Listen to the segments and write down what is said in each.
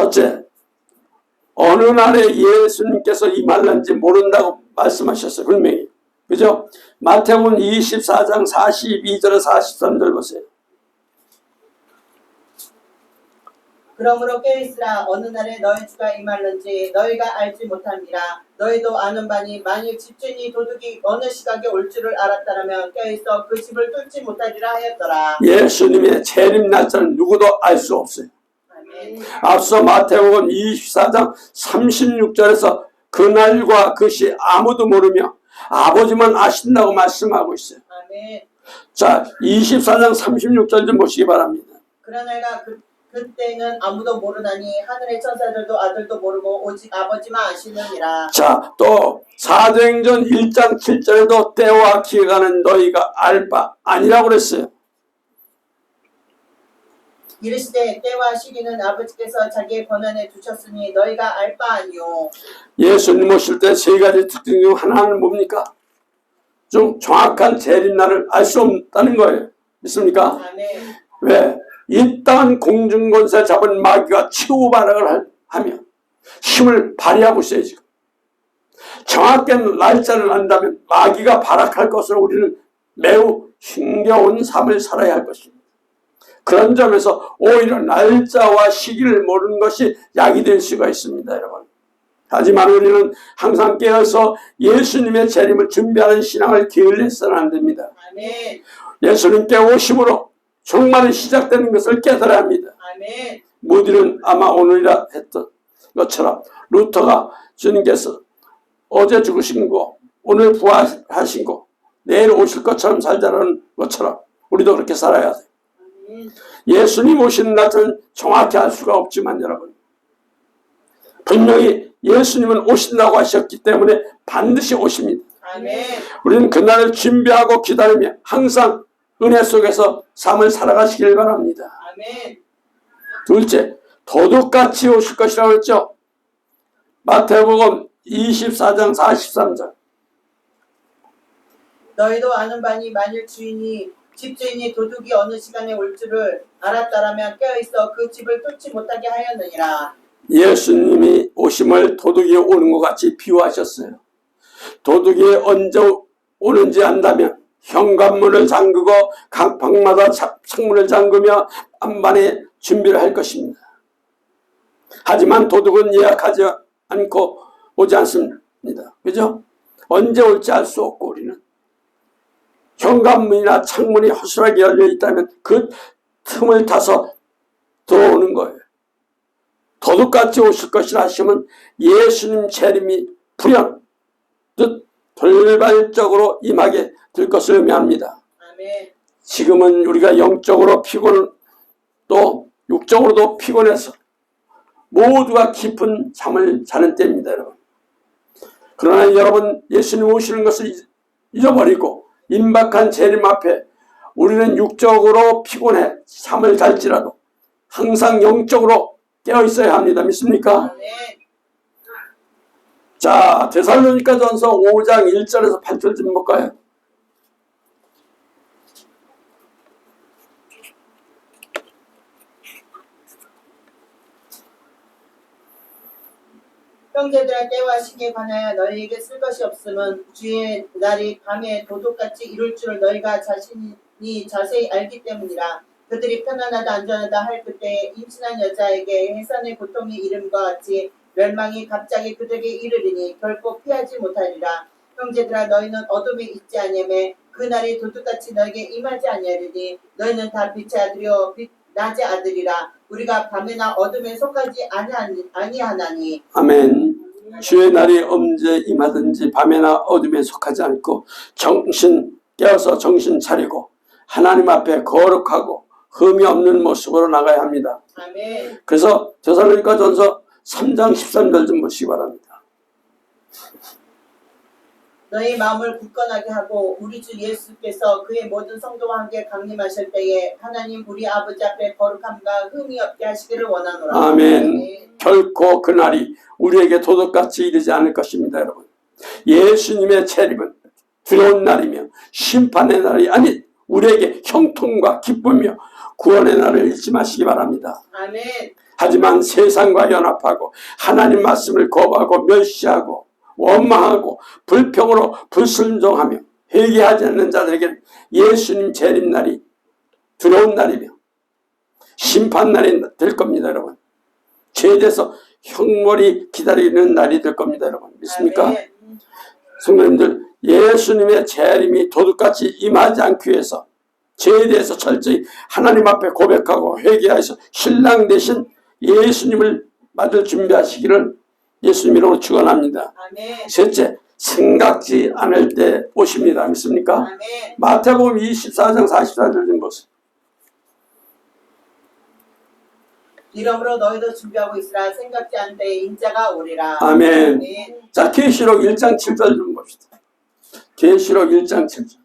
첫째, 어느 날에 예수님께서 임할는지 모른다고 말씀하셨어요. 분명히. 그죠? 마태복음 24장 42절에 43절 보세요. 그러므로 깨어있으라. 어느 날에 너희 주가 임할는지 너희가 알지 못함이라. 너희도 아는 바니 만일 집주인이 도둑이 어느 시각에 올 줄을 알았다라면 깨어있어 그 집을 뚫지 못하리라 하였더라. 예수님의 재림 날짜는 누구도 알 수 없어요. 아멘. 앞서 마태복음 24장 36절에서 그날과 그 시 아무도 모르며 아버지만 아신다고 말씀하고 있어요. 아멘. 자, 24장 36절 좀 보시기 바랍니다. 그러나 그때는 아무도 모르나니 하늘의 천사들도 아들도 모르고 오직 아버지만 아시느니라. 자, 또 사도행전 1장 7절에도 때와 기회가는 너희가 알 바 아니라고 그랬어요. 이르시되 때와 시기는 아버지께서 자기의 권한에 두셨으니 너희가 알 바 아니요. 예수님 오실 때 세 가지 특징 중 하나는 뭡니까? 좀 정확한 재림날을 알 수 없다는 거예요. 믿습니까? 아멘. 왜? 이 땅 공중권세 잡은 마귀가 치우발악을 하며 힘을 발휘하고 있어요. 지금 정확한 날짜를 안다면 마귀가 발악할 것으로 우리는 매우 힘겨운 삶을 살아야 할 것입니다. 그런 점에서 오히려 날짜와 시기를 모르는 것이 약이 될 수가 있습니다. 여러분. 하지만 우리는 항상 깨어서 예수님의 재림을 준비하는 신앙을 게을러서는 안 됩니다. 아멘. 예수님께 오심으로 종말이 시작되는 것을 깨달아야 합니다. 아멘. 무디는 아마 오늘이라 했던 것처럼 루터가 주님께서 어제 죽으신 거 오늘 부활하신 거 내일 오실 것처럼 살자는 것처럼 우리도 그렇게 살아야 돼요. 예수님 오시는 날은 정확히 알 수가 없지만 여러분 분명히 예수님은 오신다고 하셨기 때문에 반드시 오십니다. 아멘. 우리는 그날을 준비하고 기다리며 항상 은혜 속에서 삶을 살아가시길 바랍니다. 아멘. 둘째, 도둑같이 오실 것이라고 했죠. 마태복음 24장 43절. 너희도 아는 바니 만일 집주인이 도둑이 어느 시간에 올 줄을 알았다라면 깨어있어 그 집을 뚫지 못하게 하였느니라. 예수님이 오심을 도둑이 오는 것 같이 비유하셨어요. 도둑이 언제 오는지 안다면 현관문을 잠그고 각 방마다 창문을 잠그며 안반에 준비를 할 것입니다. 하지만 도둑은 예약하지 않고 오지 않습니다. 그죠? 언제 올지 알 수 없고 우리는 현관문이나 창문이 허술하게 열려 있다면 그 틈을 타서 들어오는 거예요. 도둑같이 오실 것이라 하시면 예수님 재림이 불현듯 돌발적으로 임하게 될 것을 의미합니다. 아멘. 지금은 우리가 영적으로 피곤 또 육적으로도 피곤해서 모두가 깊은 잠을 자는 때입니다. 여러분. 그러나 여러분 예수님 오시는 것을 잊어버리고 임박한 재림 앞에 우리는 육적으로 피곤해 잠을 잘지라도 항상 영적으로 깨어 있어야 합니다. 믿습니까? 아멘. 자, 데살로니가전서 5장 1절에서 8절 좀 볼까요? 형제들아 때와 시기에 관하여 너희에게 쓸 것이 없음은 주의 날이 밤에 도둑같이 이룰 줄을 너희가 자신이 자세히 알기 때문이라. 그들이 편안하다 안전하다 할 그때에 임신한 여자에게 해산의 고통이 이름과 같이 멸망이 갑자기 그들에게 이르리니 결코 피하지 못하리라. 형제들아 너희는 어둠에 있지 아니하며 그 날이 도둑같이 너에게 임하지 아니하리니 너희는 다 빛의 아들이요 낮의 아들이라. 우리가 밤에나 어둠에 속하지 아니하나니. 아멘. 주의 날이 언제 임하든지 밤에나 어둠에 속하지 않고 정신 깨어서 정신 차리고 하나님 앞에 거룩하고 흠이 없는 모습으로 나가야 합니다. 아멘. 그래서 데살로니가전서 3장 13절 좀 보시기 바랍니다. 너희 마음을 굳건하게 하고 우리 주 예수께서 그의 모든 성도와 함께 강림하실 때에 하나님 우리 아버지 앞에 거룩함과 흠이 없게 하시기를 원하노라. 아멘. 결코 그날이 우리에게 도둑같이 이르지 않을 것입니다. 여러분. 예수님의 재림은 두려운 날이며 심판의 날이 아닌 우리에게 형통과 기쁨이며 구원의 날을 잊지 마시기 바랍니다. 아멘. 하지만 세상과 연합하고 하나님 말씀을 거부하고 멸시하고 원망하고 불평으로 불순종하며 회개하지 않는 자들에게는 예수님 재림날이 두려운 날이며 심판날이 될 겁니다. 여러분, 죄에 대해서 형벌이 기다리는 날이 될 겁니다. 여러분, 믿습니까? 성도님들, 예수님의 재림이 도둑같이 임하지 않기 위해서 죄에 대해서 철저히 하나님 앞에 고백하고 회개하여서 신랑 되신 예수님을 맞을 준비하시기를 예수님 이름으로 축원합니다. 셋째, 생각지 않을 때 오십니다. 믿습니까? 아멘. 마태복음 24장 44절 좀 보세요. 이러므로 너희도 준비하고 있으라. 생각지 않은 때에 인자가 오리라. 아멘. 자, 계시록 1장 7절 좀 봅시다. 계시록 1장 7절.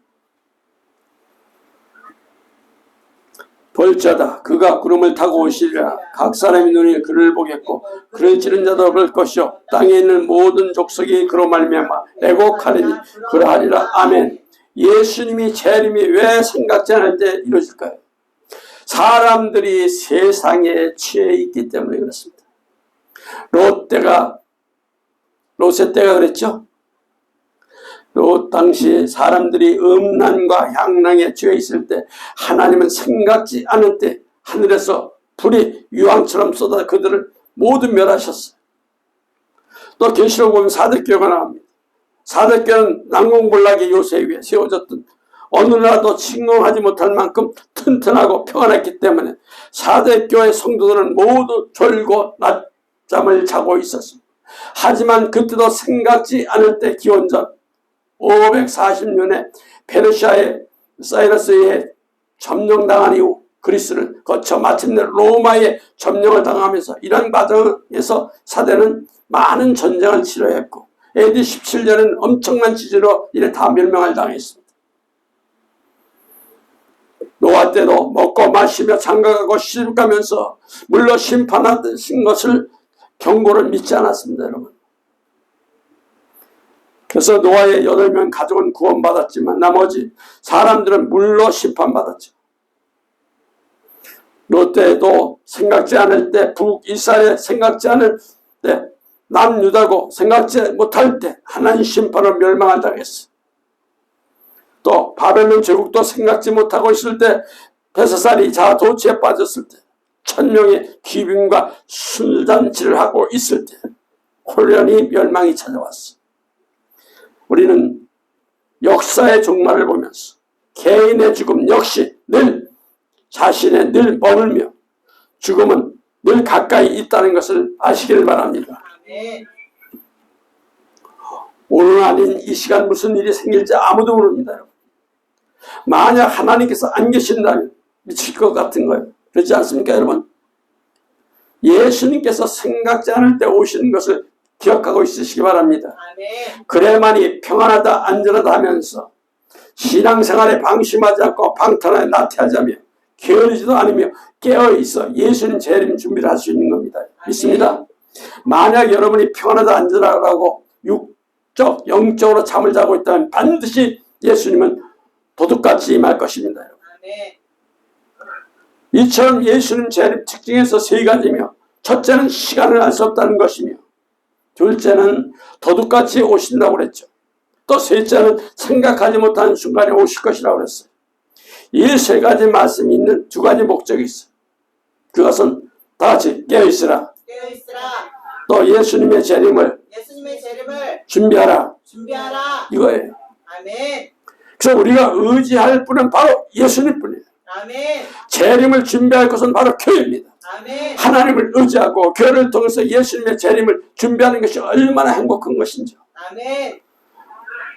볼자다, 그가 구름을 타고 오시리라. 각 사람의 눈이 그를 보겠고 그를 찌른 자도 볼 것이요 땅에 있는 모든 족속이 그로 말미암아 애곡하리니 그러하리라. 아멘. 예수님이 재림이 왜 생각지 않을 때 이루어질까요? 사람들이 세상에 취해 있기 때문에 그렇습니다. 롯의 때가 그랬죠. 롯 당시 사람들이 음란과 향락에 취해 있을 때 하나님은 생각지 않은 때 하늘에서 불이 유황처럼 쏟아 그들을 모두 멸하셨어요. 또 계시록 보면 사대교회가 나옵니다. 사대교회는 난공불락의 요새 위에 세워졌던 어느 나라도 침공하지 못할 만큼 튼튼하고 평안했기 때문에 사대교회 성도들은 모두 졸고 낮잠을 자고 있었습니다. 하지만 그때도 생각지 않을 때 기원전 540년에 페르시아의 사이러스에 점령당한 이후 그리스를 거쳐 마침내 로마의 점령을 당하면서 이런 과정에서 사대는 많은 전쟁을 치러했고 AD 17년에는 엄청난 지진으로 이래 다 멸망을 당했습니다. 노아 때도 먹고 마시며 장가가고 시집가면서 물론 심판하신 것을 경고를 믿지 않았습니다. 여러분. 그래서 노아의 8명 가족은 구원받았지만 나머지 사람들은 물로 심판받았죠. 롯데도 생각지 않을 때, 북이스라엘에 생각지 않을 때, 남유다고 생각지 못할 때 하나님 심판으로 멸망을 당했어. 또 바벨론 제국도 생각지 못하고 있을 때, 베사살이 자도취에 빠졌을 때, 1000명의 귀빈과 술잔치를 하고 있을 때 홀연히 멸망이 찾아왔어. 우리는 역사의 종말을 보면서 개인의 죽음 역시 늘 자신의 늘 머물며 죽음은 늘 가까이 있다는 것을 아시길 바랍니다. 오늘 아닌 이 시간 무슨 일이 생길지 아무도 모릅니다. 만약 하나님께서 안 계신다면 미칠 것 같은 거예요. 그렇지 않습니까, 여러분? 예수님께서 생각지 않을 때 오시는 것을 기억하고 있으시기 바랍니다. 그래야만이 평안하다 안전하다 하면서 신앙생활에 방심하지 않고 방탕하게 나태하자며 게으르지도 않으며 깨어있어 예수님 재림 준비를 할 수 있는 겁니다. 믿습니다. 만약 여러분이 평안하다 안전하다고 육적 영적으로 잠을 자고 있다면 반드시 예수님은 도둑같이 임할 것입니다. 이처럼 예수님 재림 특징에서 세 가지며 첫째는 시간을 알 수 없다는 것이며 둘째는 도둑같이 오신다고 그랬죠. 또 셋째는 생각하지 못한 순간에 오실 것이라고 그랬어요. 이 세 가지 말씀이 있는 두 가지 목적이 있어요. 그것은 다 같이 깨어있으라. 또 예수님의 재림을 준비하라. 이거예요. 아멘. 그래서 우리가 의지할 분은 바로 예수님 뿐이에요. 아멘. 재림을 준비할 것은 바로 교회입니다. 아멘. 하나님을 의지하고 교회를 통해서 예수님의 재림을 준비하는 것이 얼마나 행복한 것인지. 아멘.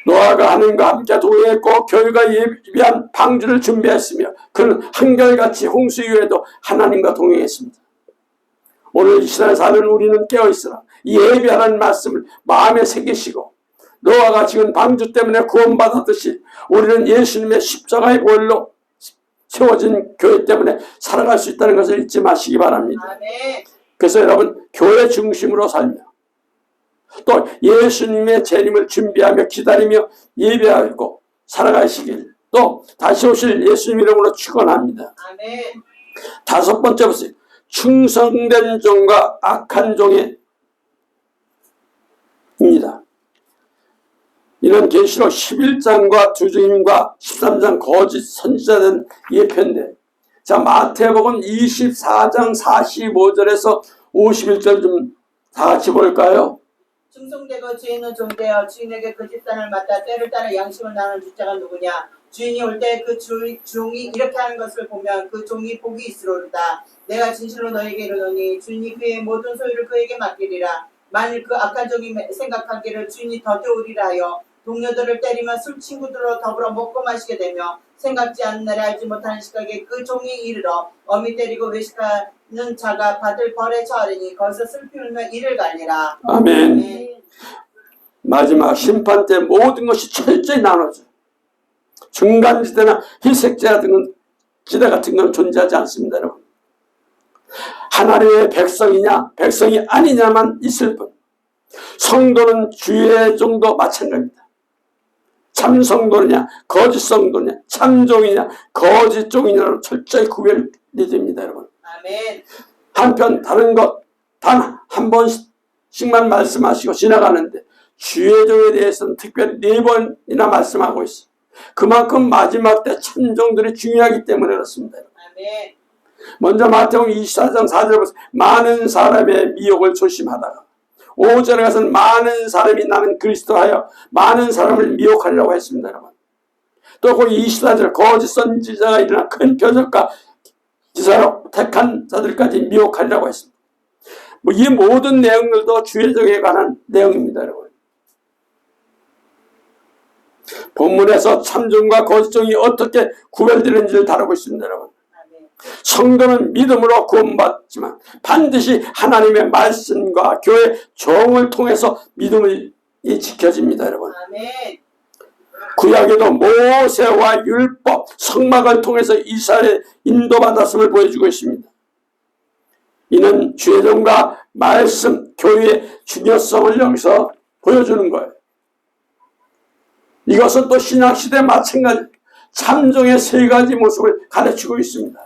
노아가 하나님과 함께 동행했고 교회가 예비한 방주를 준비했으며 그는 한결같이 홍수 이후에도 하나님과 동행했습니다. 오늘 이 시간에 사는 우리는 깨어있으라. 이 예비하는 말씀을 마음에 새기시고 노아가 지금 방주 때문에 구원받았듯이 우리는 예수님의 십자가의 보혈로 세워진 교회 때문에 살아갈 수 있다는 것을 잊지 마시기 바랍니다. 아멘. 그래서 여러분 교회 중심으로 살며 또 예수님의 재림을 준비하며 기다리며 예배하고 살아가시길 또 다시 오실 예수님 이름으로 축원합니다. 아멘. 다섯 번째 보세요. 충성된 종과 악한 종의 입니다. 이는 계시록 11장과 두 주님과 13장 거짓 선지자된 예표인데, 자, 마태복음 24장 45절에서 51절 좀 다 같이 볼까요? 충성되고 주의 있는 종 되어 주인에게 그 집단을 맡아 때를 따라 양식을 나누는 주자가 누구냐? 주인이 올 때 그 종이 이렇게 하는 것을 보면 그 종이 복이 있으리로다. 내가 진실로 너에게 이르노니 주인이 그의 모든 소유를 그에게 맡기리라. 만일 그 악한 종이 생각하기를 주인이 더 배우리라 하여 동료들을 때리며 술 친구들로 더불어 먹고 마시게 되며 생각지 않는 날에 알지 못하는 시각에 그 종이 이르러 어미 때리고 외식하는 자가 받을 벌에 처하리니 거기서 슬피 울며 이를 갈리라. 아멘. 네. 마지막 심판 때 모든 것이 철저히 나눠져. 중간지대나 희색지대 같은 건 존재하지 않습니다, 여러분. 하나님의 백성이냐 백성이 아니냐만 있을 뿐. 성도는 주의 종도 마찬가지입니다. 참 성도냐 거짓 성도냐 참종이냐 거짓 종이냐로 철저히 구별이 됩니다, 여러분. 아멘. 한편 다른 것 단 한 번씩만 말씀하시고 지나가는데 주의 종에 대해서는 특별히 4번이나 말씀하고 있어요. 그만큼 마지막 때 참종들이 중요하기 때문에 그렇습니다. 아멘. 먼저 마태복음 24장 4절에 보세요. 많은 사람의 미혹을 조심하다가 5절에 가서는 많은 사람이 나는 그리스도하여 많은 사람을 미혹하려고 했습니다, 여러분. 또 그 24절 거짓 선지자가 일어나 큰 표적과 기사로 택한 자들까지 미혹하려고 했습니다. 이 모든 내용들도 주의 종에 관한 내용입니다, 여러분. 본문에서 참종과 거짓종이 어떻게 구별되는지를 다루고 있습니다, 여러분. 성도는 믿음으로 구원받지만 반드시 하나님의 말씀과 교회 종을 통해서 믿음이 지켜집니다, 여러분. 아멘. 구약에도 모세와 율법, 성막을 통해서 이스라엘에 인도받았음을 보여주고 있습니다. 이는 주의 종과 말씀, 교회의 중요성을 여기서 보여주는 거예요. 이것은 또 신약시대 마찬가지 참종의 3가지 모습을 가르치고 있습니다.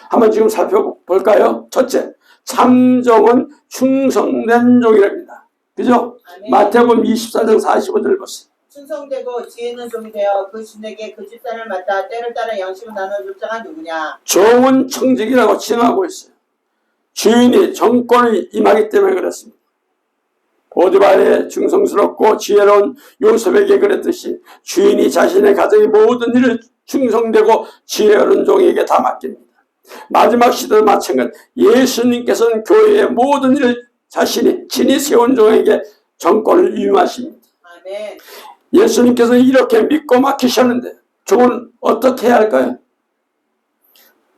한번 지금 살펴볼까요? 첫째, 참종은 충성된 종이랍니다. 그죠? 아멘. 마태복음 24장 45절 보세요. 충성되고 지혜 있는 종이 되어 그 주인에게 그 집단을 맡아 때를 따라 양식을 나눠줄 자가 누구냐? 종은 청직이라고 칭하고 있어요. 주인이 정권을 임하기 때문에 그렇습니다. 보디발의 충성스럽고 지혜로운 요셉에게 그랬듯이 주인이 자신의 가정의 모든 일을 충성되고 지혜로운 종에게 다 맡깁니다. 마지막 시대도 마찬가지. 예수님께서는 교회의 모든 일을 자신이 친히 세운 종에게 정권을 위임하십니다. 아멘. 예수님께서는 이렇게 믿고 맡기셨는데 종은 어떻게 해야 할까요?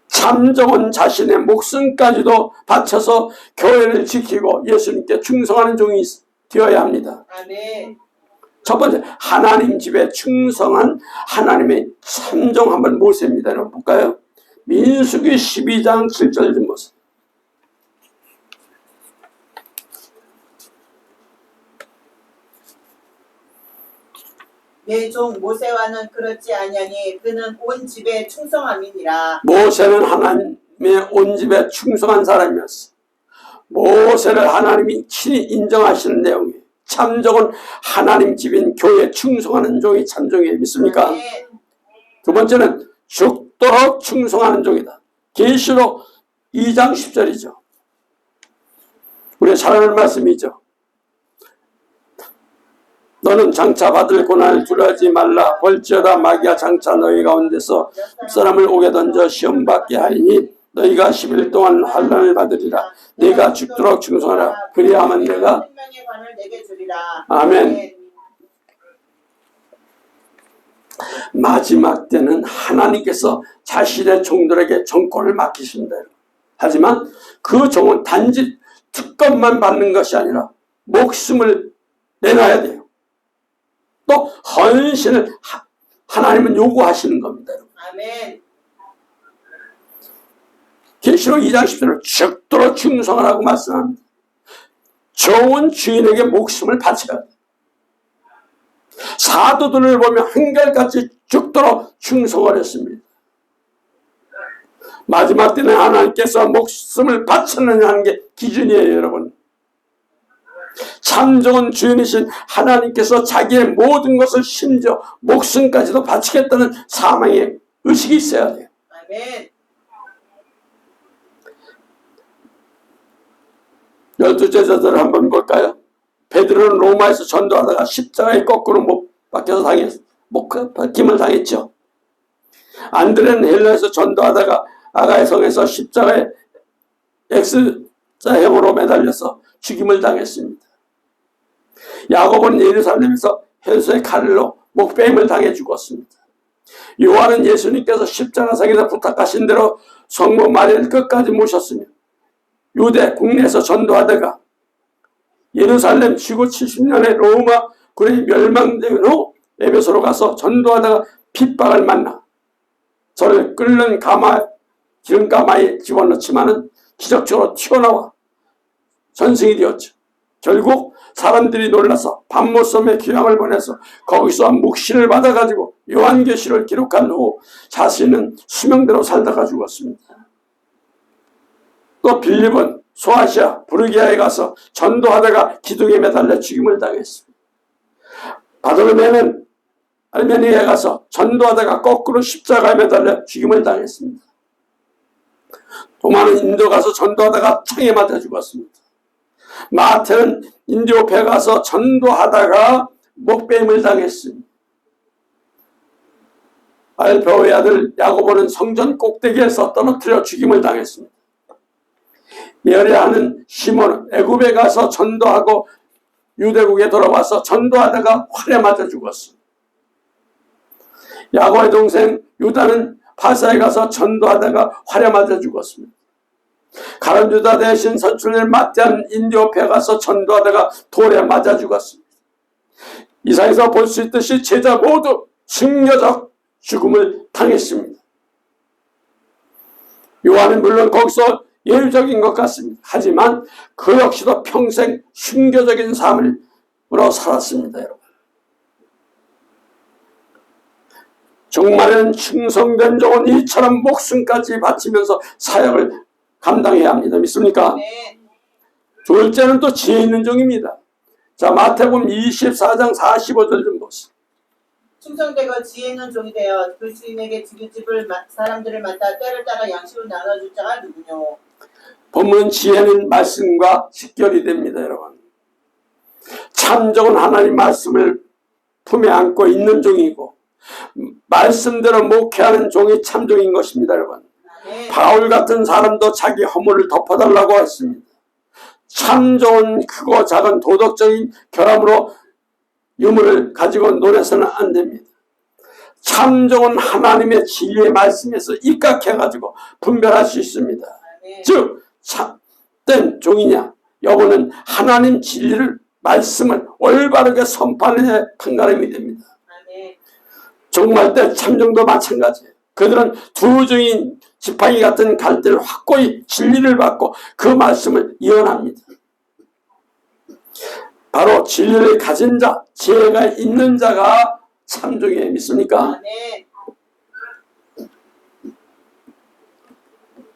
참종은 자신의 목숨까지도 바쳐서 교회를 지키고 예수님께 충성하는 종이 되어야 합니다. 아멘. 첫 번째, 하나님 집에 충성한 하나님의 참종 한번 모세입니다. 여러분 볼까요? 민수기 12장 7절 좀 보세요. 내 종 모세와는 그렇지 아니하니 그는 온 집에 충성함이니라. 모세는 하나님의 온 집에 충성한 사람이었어. 모세를 하나님이 친히 인정하시는 내용이에요. 참종은 하나님 집인 교회에 충성하는 종이 참종이에요. 믿습니까? 아멘. 두 번째는 죽도록 충성하는 종이다. 계시록 2장 10절이죠. 우리가 잘 아는 말씀이죠. 너는 장차 받을 고난을 두려워하지 말라. 볼지어다 마귀가 장차 너희 가운데서 사람을 오게 던져 시험 받게 하리니 너희가 10일 동안 환난을 받으리라. 네가 죽도록 충성하라. 그리하면 내가 생명의 관을 내게 주리라. 아멘. 마지막 때는 하나님께서 자신의 종들에게 정권을 맡기신다. 하지만 그 종은 단지 특권만 받는 것이 아니라 목숨을 내놔야 돼요. 또 헌신을 하나님은 요구하시는 겁니다. 아멘. 계시록 2장 10절을 죽도록 충성하라고 말씀합니다. 종은 주인에게 목숨을 바쳐야 돼요. 사도들을 보면 한결같이 죽도록 충성을 했습니다. 마지막 때는 하나님께서 목숨을 바쳤느냐 하는 게 기준이에요, 여러분. 참 좋은 주인이신 하나님께서 자기의 모든 것을 심지어 목숨까지도 바치겠다는 사망의 의식이 있어야 돼요. 아멘. 12제자들을 한번 볼까요? 베드로는 로마에서 전도하다가 십자가에 거꾸로 못 박혀서 박힘을 당했죠. 안드레는 헬라에서 전도하다가 아가의 성에서 십자가에 X자형으로 매달려서 죽임을 당했습니다. 야고보는 예루살렘에서 현수의 칼로 목베임을 당해 죽었습니다. 요한은 예수님께서 십자가상에서 부탁하신 대로 성모 마리아를 끝까지 모셨으며 유대 국내에서 전도하다가 예루살렘 지구 70년의 로마 군이 멸망된 후 에베소로 가서 전도하다가 핍박을 만나 저를 끓는 기름 가마에 집어넣지만은 기적적으로 튀어나와 전승이 되었죠. 결국 사람들이 놀라서 밤모섬에 귀함을 보내서 거기서 묵시를 받아가지고 요한계시를 기록한 후 자신은 수명대로 살다가 죽었습니다. 또 빌립은 소아시아 부르기아에 가서 전도하다가 기둥에 매달려 죽임을 당했습니다. 바돌메는 알메니아에 가서 전도하다가 거꾸로 십자가에 매달려 죽임을 당했습니다. 도마는 인도 가서 전도하다가 창에 맞아 죽었습니다. 마태는 인디오페 가서 전도하다가 목베임을 당했습니다. 알페오의 아들 야고보는 성전 꼭대기에서 떨어뜨려 죽임을 당했습니다. 예레하는 시몬은 애굽에 가서 전도하고 유대국에 돌아와서 전도하다가 활에 맞아 죽었습니다. 야고보의 동생 유다는 파사에 가서 전도하다가 활에 맞아 죽었습니다. 가룟유다 대신 선출된 마태는 인디오페에 가서 전도하다가 돌에 맞아 죽었습니다. 이사에서 볼 수 있듯이 제자 모두 승려적 죽음을 당했습니다. 요한은 물론 거기서 예외적인 것 같습니다. 하지만 그 역시도 평생 순교적인 삶으로 살았습니다, 여러분. 종말에는 충성된 종은 이처럼 목숨까지 바치면서 사역을 감당해야 합니다. 믿습니까? 네. 둘째는 또 지혜 있는 종입니다. 자, 마태복음 24장 45절 좀 보세요. 충성되고 지혜 있는 종이 되어 그 주인에게 집을 사람들을 맡아 때를 따라 양식을 나눠줄 자가 누구뇨? 본문 지혜는 말씀과 직결이 됩니다, 여러분. 참종은 하나님 말씀을 품에 안고 있는 종이고 말씀대로 목회하는 종이 참종인 것입니다, 여러분. 네. 바울 같은 사람도 자기 허물을 덮어달라고 했습니다. 참종은 크고 작은 도덕적인 결함으로 유물을 가지고 논해서는 안 됩니다. 참종은 하나님의 진리의 말씀에서 입각해가지고 분별할 수 있습니다. 네. 즉 참된 종이냐 여부는 하나님 진리를 말씀을 올바르게 선포하느냐의 판가름이 됩니다. 네. 종말 때 참종도 마찬가지예요. 그들은 두 종인 지팡이 같은 갈대를 확고히 진리를 받고 그 말씀을 이언합니다. 바로 진리를 가진 자, 지혜가 있는 자가 참종이에요. 믿습니까? 네.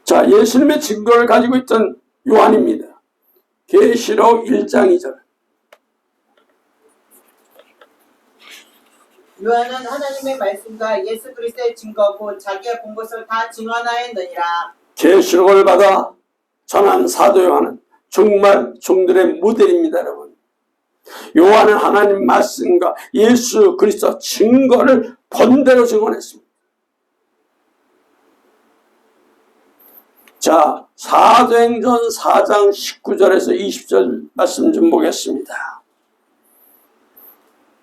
자, 예수님의 증거를 가지고 있던 요한입니다. 계시록 1장 2절. 요한은 하나님의 말씀과 예수 그리스도의 증거고 자기가 본 것을 다 증언하였느니라. 계시록을 받아 전한 사도 요한은 정말 종들의 모델입니다, 여러분. 요한은 하나님 말씀과 예수 그리스도 증거를 본대로 증언했습니다. 자, 사도행전 4장 19절에서 20절 말씀 좀 보겠습니다.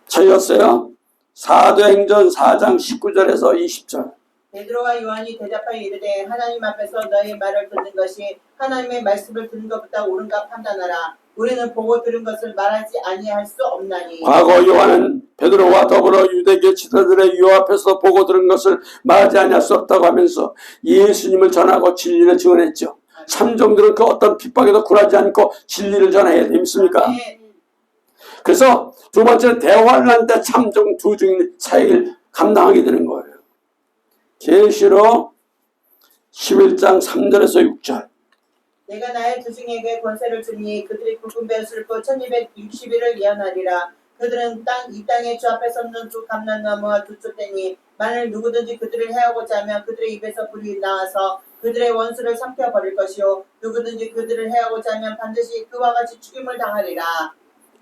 찾았어요? 사도행전 4장 19절에서 20절. 베드로와 요한이 대답하여 이르되 하나님 앞에서 너희 말을 듣는 것이 하나님의 말씀을 듣는 것보다 옳은가 판단하라. 우리는 보고 들은 것을 말하지 아니할 수 없나니. 과거 요한은 베드로와 더불어 유대계 지도자들의 유 앞에서 보고 들은 것을 말하지 아니할 수 없다고 하면서 예수님을 전하고 진리를 증언했죠. 참종들은 그 어떤 핍박에도 굴하지 않고 진리를 전해야 됩니까? 네. 그래서 두 번째는 대환란 때 참종 두 중인 사역을 감당하게 되는 거예요. 계시록 11장 3절에서 6절. 내가 나의 주중에게 권세를 주니 그들이 굵은 배를 쓸고 1260일을 예언하리라. 그들은 이 땅의 주 앞에 섰는 두 감람나무와 두 촛대니 만일 누구든지 그들을 해하고자 하면 그들의 입에서 불이 나와서 그들의 원수를 삼켜버릴 것이요 누구든지 그들을 해하고자 하면 반드시 그와 같이 죽임을 당하리라.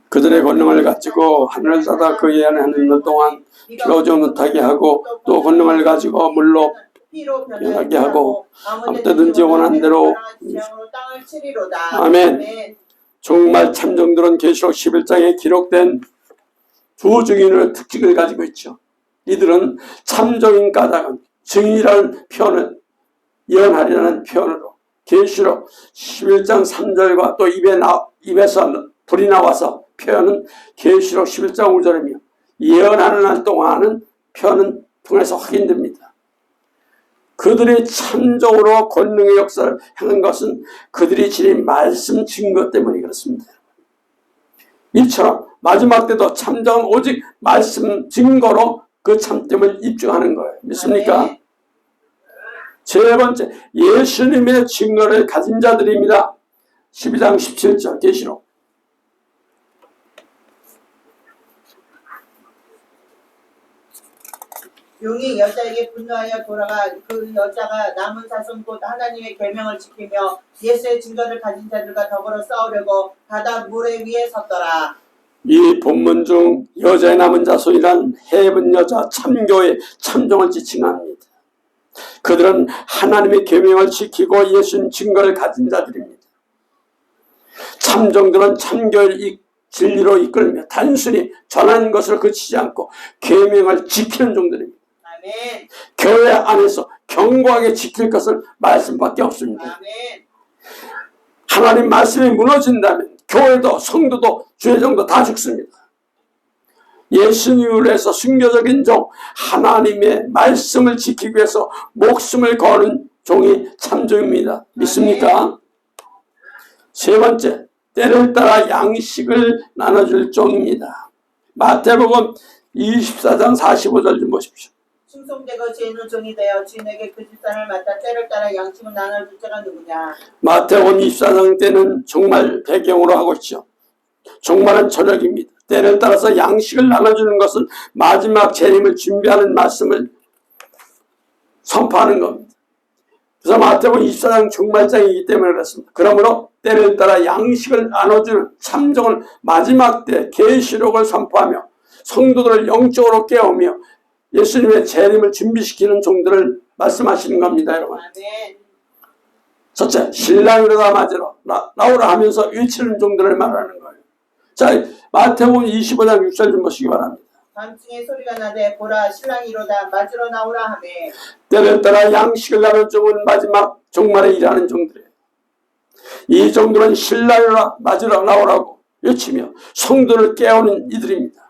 그들의 권능을 가지고 하늘을 닫아 그 예언하는 날 동안 비가 오지 못하게 하고 또 권능을 가지고 물로 변하게 하고 아무 때든지 원하는 대로. 땅을 치리로다. 아멘. 정말 참정들은 계시록 11장에 기록된 두 증인의 특징을 가지고 있죠. 이들은 참정인 까닭은 증인이라는 표현을 예언하리라는 표현으로 계시록 11장 3절과 또 입에서 불이 나와서 표현은 계시록 11장 5절이며 예언하는 날 동안은 표현은 통해서 확인됩니다. 그들이 참정으로 권능의 역사를 행한 것은 그들이 지닌 말씀 증거 때문에 그렇습니다. 이처럼 마지막 때도 참정은 오직 말씀 증거로 그 참됨을 입증하는 거예요. 믿습니까? 세 번째, 예수님의 증거를 가진 자들입니다. 12장 17절 계시록. 용이 여자에게 분노하여 돌아가 그 여자가 남은 자손 곧 하나님의 계명을 지키며 예수의 증거를 가진 자들과 더불어 싸우려고 바다 모래 위에 섰더라. 이 본문 중 여자의 남은 자손이란 해븐 여자 참교의 참정을 지칭합니다. 그들은 하나님의 계명을 지키고 예수님 증거를 가진 자들입니다. 참정들은 참교의 진리로 이끌며 단순히 전하는 것을 그치지 않고 계명을 지키는 종들입니다. 아멘. 교회 안에서 견고하게 지킬 것을 말씀밖에 없습니다. 아멘. 하나님 말씀이 무너진다면 교회도 성도도 죄종도 다 죽습니다. 예수님을 위해서 순교적인 종, 하나님의 말씀을 지키기 위해서 목숨을 거는 종이 참종입니다. 믿습니까? 세 번째, 때를 따라 양식을 나눠줄 종입니다. 마태복음 24장 45절 좀 보십시오. 충성되고 죄는 종이 되어 주인에게 그 집산을 맡아 때를 따라 양식을 나눠줄 자가 누구냐. 마태복음 24장 때는 종말 배경으로 하고 있죠. 종말은 저녁입니다. 때를 따라서 양식을 나눠주는 것은 마지막 재림을 준비하는 말씀을 선포하는 겁니다. 그래서 마태복음 24장 종말장이기 때문에 그렇습니다. 그러므로 때를 따라 양식을 나눠주는 참정을 마지막 때 계시록을 선포하며 성도들을 영적으로 깨우며 예수님의 재림을 준비시키는 종들을 말씀하시는 겁니다, 여러분. 아멘. 첫째, 신랑이로다 맞으러 나오라 하면서 외치는 종들을 말하는 거예요. 자, 마태복음 25장 6절 좀 보시기 바랍니다. 밤중에 소리가 나되 보라 신랑이로다 맞으러 나오라 하매. 때를 따라 양식을 나누는 종은 마지막 종말에 일하는 종들이에요. 이 종들은 신랑이로다 맞으러 나오라고 외치며 성도를 깨우는 이들입니다.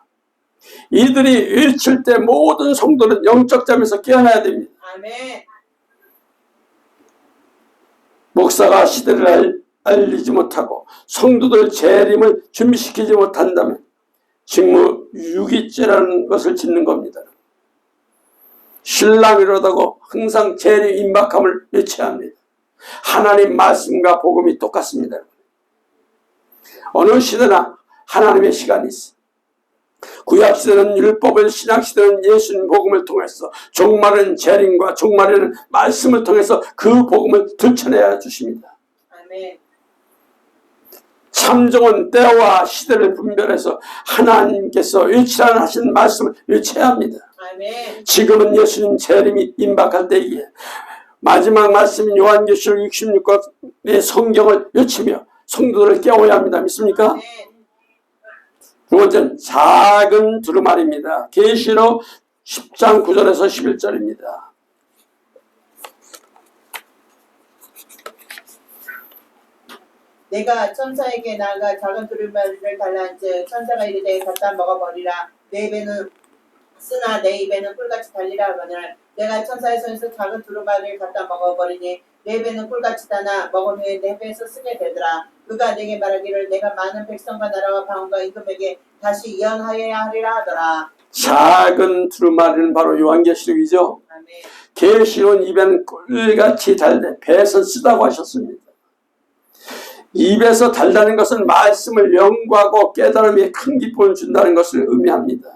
이들이 외칠 때 모든 성도는 영적 잠에서 깨어나야 됩니다. 아멘. 목사가 시대를 알리지 못하고 성도들 재림을 준비시키지 못한다면 직무 유기죄라는 것을 짓는 겁니다. 신랑이로다고 항상 재림 임박함을 외쳐야 합니다. 하나님 말씀과 복음이 똑같습니다. 어느 시대나 하나님의 시간이 있어. 구약시대는 율법을, 신약시대는 예수님 복음을 통해서, 종말은 재림과 종말에는 말씀을 통해서 그 복음을 들춰내야 주십니다. 아멘. 참종은 때와 시대를 분별해서 하나님께서 외치라 하신 말씀을 외쳐야 합니다. 아멘. 지금은 예수님 재림이 임박할 때이기에 마지막 말씀인 요한계시록 66권의 성경을 외치며 성도들을 깨워야 합니다. 믿습니까? 아멘. 두 번째는 작은 두루마리입니다. 계시록 10장 9절에서 11절입니다. 내가 천사에게 나아가 작은 두루마리를 달라한즉 천사가 이르되 갖다 먹어버리라. 내 입에는 쓰나 내 입에는 꿀같이 달리라 하거늘 내가 천사의 손에서 작은 두루마리를 갖다 먹어버리니 내 입에는 꿀같이 다나 먹은 후에 내 배에서 쓰게 되더라. 그가 내게 말하기를 내가 많은 백성과 나라와 방언과 임금에게 다시 예언하여야 하리라 하더라. 작은 두루마리는 바로 요한계시록이죠. 아멘. 계시론 입에는 꿀같이 달되 배에서 쓰다고 하셨습니다. 입에서 달다는 것은 말씀을 연구하고 깨달음에 큰 기쁨을 준다는 것을 의미합니다.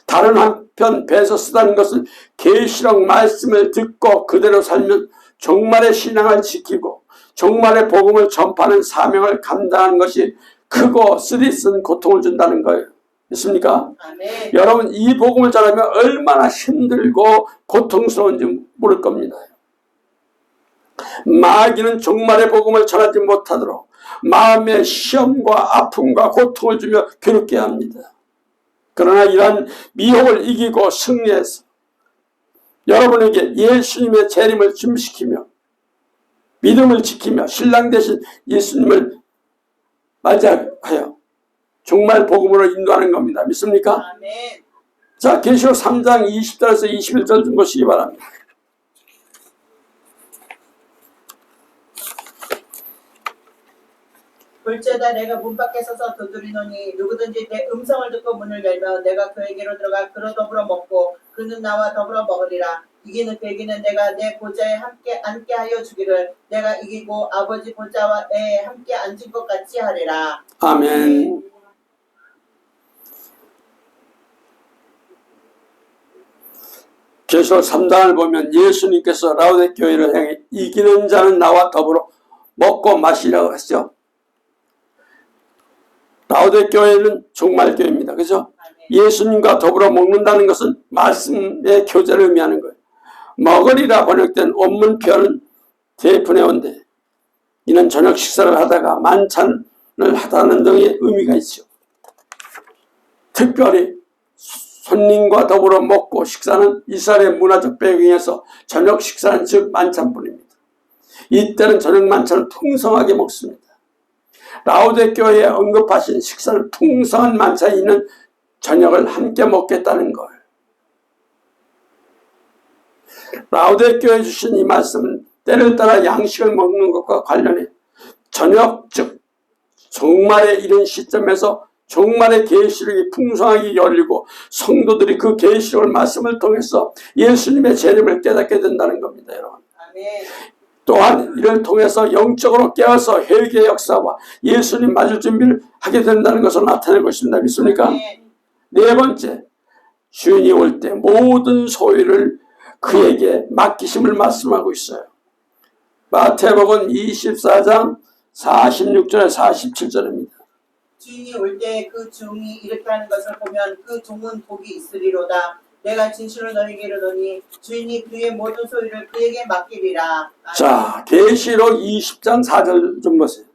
다른 한편 배에서 쓰다는 것은 계시록 말씀을 듣고 그대로 살면 종말의 신앙을 지키고 종말의 복음을 전파하는 사명을 감당하는 것이 크고 쓰디쓴 고통을 준다는 거예요. 있습니까? 아멘. 여러분 이 복음을 전하면 얼마나 힘들고 고통스러운지 모를 겁니다. 마귀는 종말의 복음을 전하지 못하도록 마음의 시험과 아픔과 고통을 주며 괴롭게 합니다. 그러나 이러한 미혹을 이기고 승리해서 여러분에게 예수님의 재림을 준비시키며 믿음을 지키며 신랑 되신 예수님을 맞이하여 종말 복음으로 인도하는 겁니다. 믿습니까? 아멘. 자, 계시록 3장 20절에서 21절 좀 보시기 바랍니다. 볼지어다 내가 문 밖에 서서 두드리노니 누구든지 내 음성을 듣고 문을 열면 내가 그에게로 들어가 그로 더불어 먹고 그는 나와 더불어 먹으리라. 이기는 그에게는 내가 내 보좌에 함께 앉게 하여 주기를 내가 이기고 아버지 보좌에 함께 앉은 것 같이 하리라. 아멘. 계시록 3장을 보면 예수님께서 라오데 교회를 향해 이기는 자는 나와 더불어 먹고 마시라고 했죠. 라오데 교회는 종말 교회입니다. 그죠? 예수님과 더불어 먹는다는 것은 말씀의 교제를 의미하는 거예요. 먹으리라 번역된 원문표는 대분해온데 이는 저녁 식사를 하다가 만찬을 하다는 등의 의미가 있죠. 특별히 손님과 더불어 먹고 식사는 이스라엘의 문화적 배경에서 저녁 식사는 즉 만찬뿐입니다. 이때는 저녁 만찬을 풍성하게 먹습니다. 라오데 교회에 언급하신 식사는 풍성한 만찬이 있는 저녁을 함께 먹겠다는 걸. 라오데 교회에 주신 이 말씀은 때를 따라 양식을 먹는 것과 관련해 저녁 즉 종말에 이른 시점에서 종말의 계시록이 풍성하게 열리고 성도들이 그 계시록을 말씀을 통해서 예수님의 재림을 깨닫게 된다는 겁니다. 여러분. 아멘. 또한 이를 통해서 영적으로 깨어서 회개의 역사와 예수님 맞을 준비를 하게 된다는 것을 나타내고 있습니다. 믿습니까? 아멘. 네 번째, 주인이 올 때 모든 소유를 그에게 맡기심을 말씀하고 있어요. 마태복음 24장 46절에 47절입니다. 주인이 올 때 그 종이 이렇게 하는 것을 보면 그 종은 복이 있으리로다. 내가 진실로 너희에게 이르노니 주인이 그의 모든 소유를 그에게 맡기리라. 아멘. 자, 계시록 20장 4절 좀 보세요.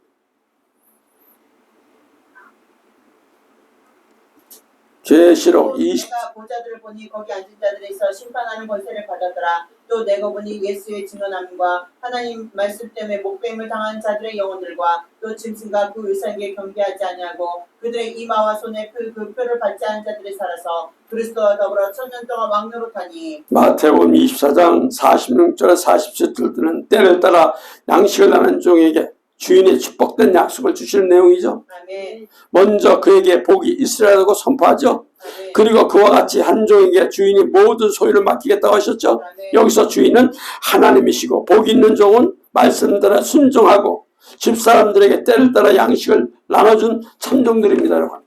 계시록 20. 내가 보좌들을 보니 거기 앉은 자들에서 심판하는 권세를 받았더라. 또 내가 보니 예수의 증언함과 하나님 말씀 때문에 목뱀을 당한 자들의 영혼들과 또 짐승과 그 의상에 경배하지 아니하고 그들의 이마와 손에 그 표를 받지 않은 자들이 살아서 그리스도와 더불어 천년 동안 왕노릇하니. 마태복음 24장 46절에 47절들은 때를 따라 양식을 나는 종에게 주인의 축복된 약속을 주시는 내용이죠. 아멘. 먼저 그에게 복이 있으라고 선포하죠. 아멘. 그리고 그와 같이 한 종에게 주인이 모든 소유를 맡기겠다고 하셨죠. 아멘. 여기서 주인은 하나님이시고 복 있는 종은 말씀대로 순종하고 집사람들에게 때를 따라 양식을 나눠준 참종들입니다. 여러분.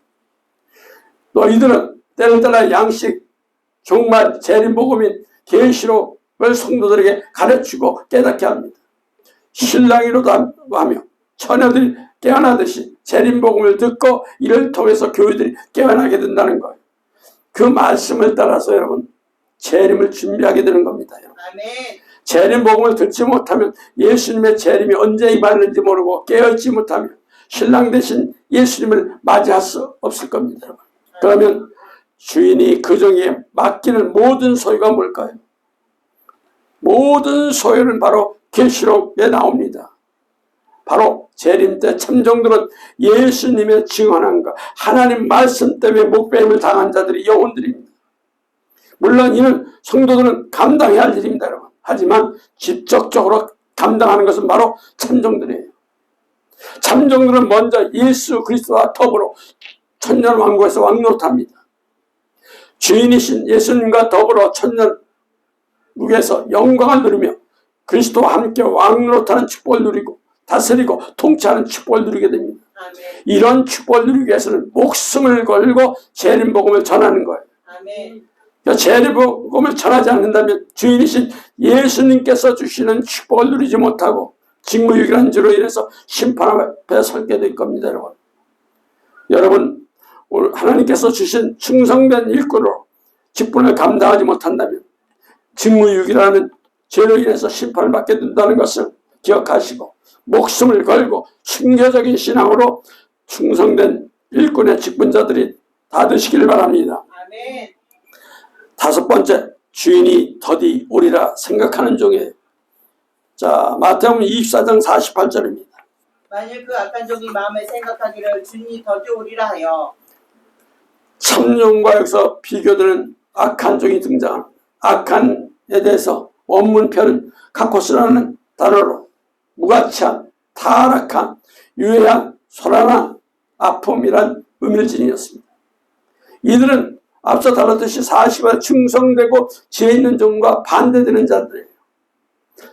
또 이들은 때를 따라 양식, 종말, 재림복음인 계시록을 성도들에게 가르치고 깨닫게 합니다. 신랑이로도 하며 처녀들이 깨어나듯이 재림복음을 듣고 이를 통해서 교회들이 깨어나게 된다는 거예요. 그 말씀을 따라서 여러분 재림을 준비하게 되는 겁니다. 여러분. 아멘. 재림복음을 듣지 못하면 예수님의 재림이 언제 임하는지 모르고 깨어있지 못하면 신랑 대신 예수님을 맞이할 수 없을 겁니다. 여러분. 그러면 주인이 그 종에게 맡기는 모든 소유가 뭘까요? 모든 소유는 바로 계시록에 나옵니다. 바로 재림 때 참종들은 예수님의 증언함과 하나님 말씀 때문에 목배임을 당한 자들이 영혼들입니다. 물론 이는 성도들은 감당해야 할 일입니다. 여러분. 하지만 직접적으로 감당하는 것은 바로 참종들이에요. 참종들은 먼저 예수 그리스도와 더불어 천년 왕국에서 왕노릇합니다. 주인이신 예수님과 더불어 천년 육에서 영광을 누리며 그리스도와 함께 왕노릇하는 축복을 누리고 다스리고 통치하는 축복을 누리게 됩니다. 아멘. 이런 축복을 누리기 위해서는 목숨을 걸고 재림 복음을 전하는 거예요. 아멘. 재림 복음을 전하지 않는다면 주인이신 예수님께서 주시는 축복을 누리지 못하고 직무유기한 죄로 인해서 심판 앞에 서게 될 겁니다. 여러분 하나님께서 주신 충성된 일꾼으로 직분을 감당하지 못한다면 직무유기라는 죄로 인해서 심판을 받게 된다는 것을 기억하시고 목숨을 걸고 순교적인 신앙으로 충성된 일꾼의 직분자들이 다 되시길 바랍니다. 아멘. 다섯 번째, 주인이 더디 오리라 생각하는 종이에요. 자, 마태복음 24장 48절입니다. 만일 그 악한 종이 마음에 생각하기를 주인이 더디 오리라 하여. 참종과 여기서 비교되는 악한 종이 등장합니다. 악한에 대해서 원문표는 카코스라는 단어로 무가치한, 타락한, 유해한, 소란한, 아픔이란 의미를 지니었습니다. 이들은 앞서 다뤘듯이 40에 충성되고 지혜 있는 종과 반대되는 자들이에요.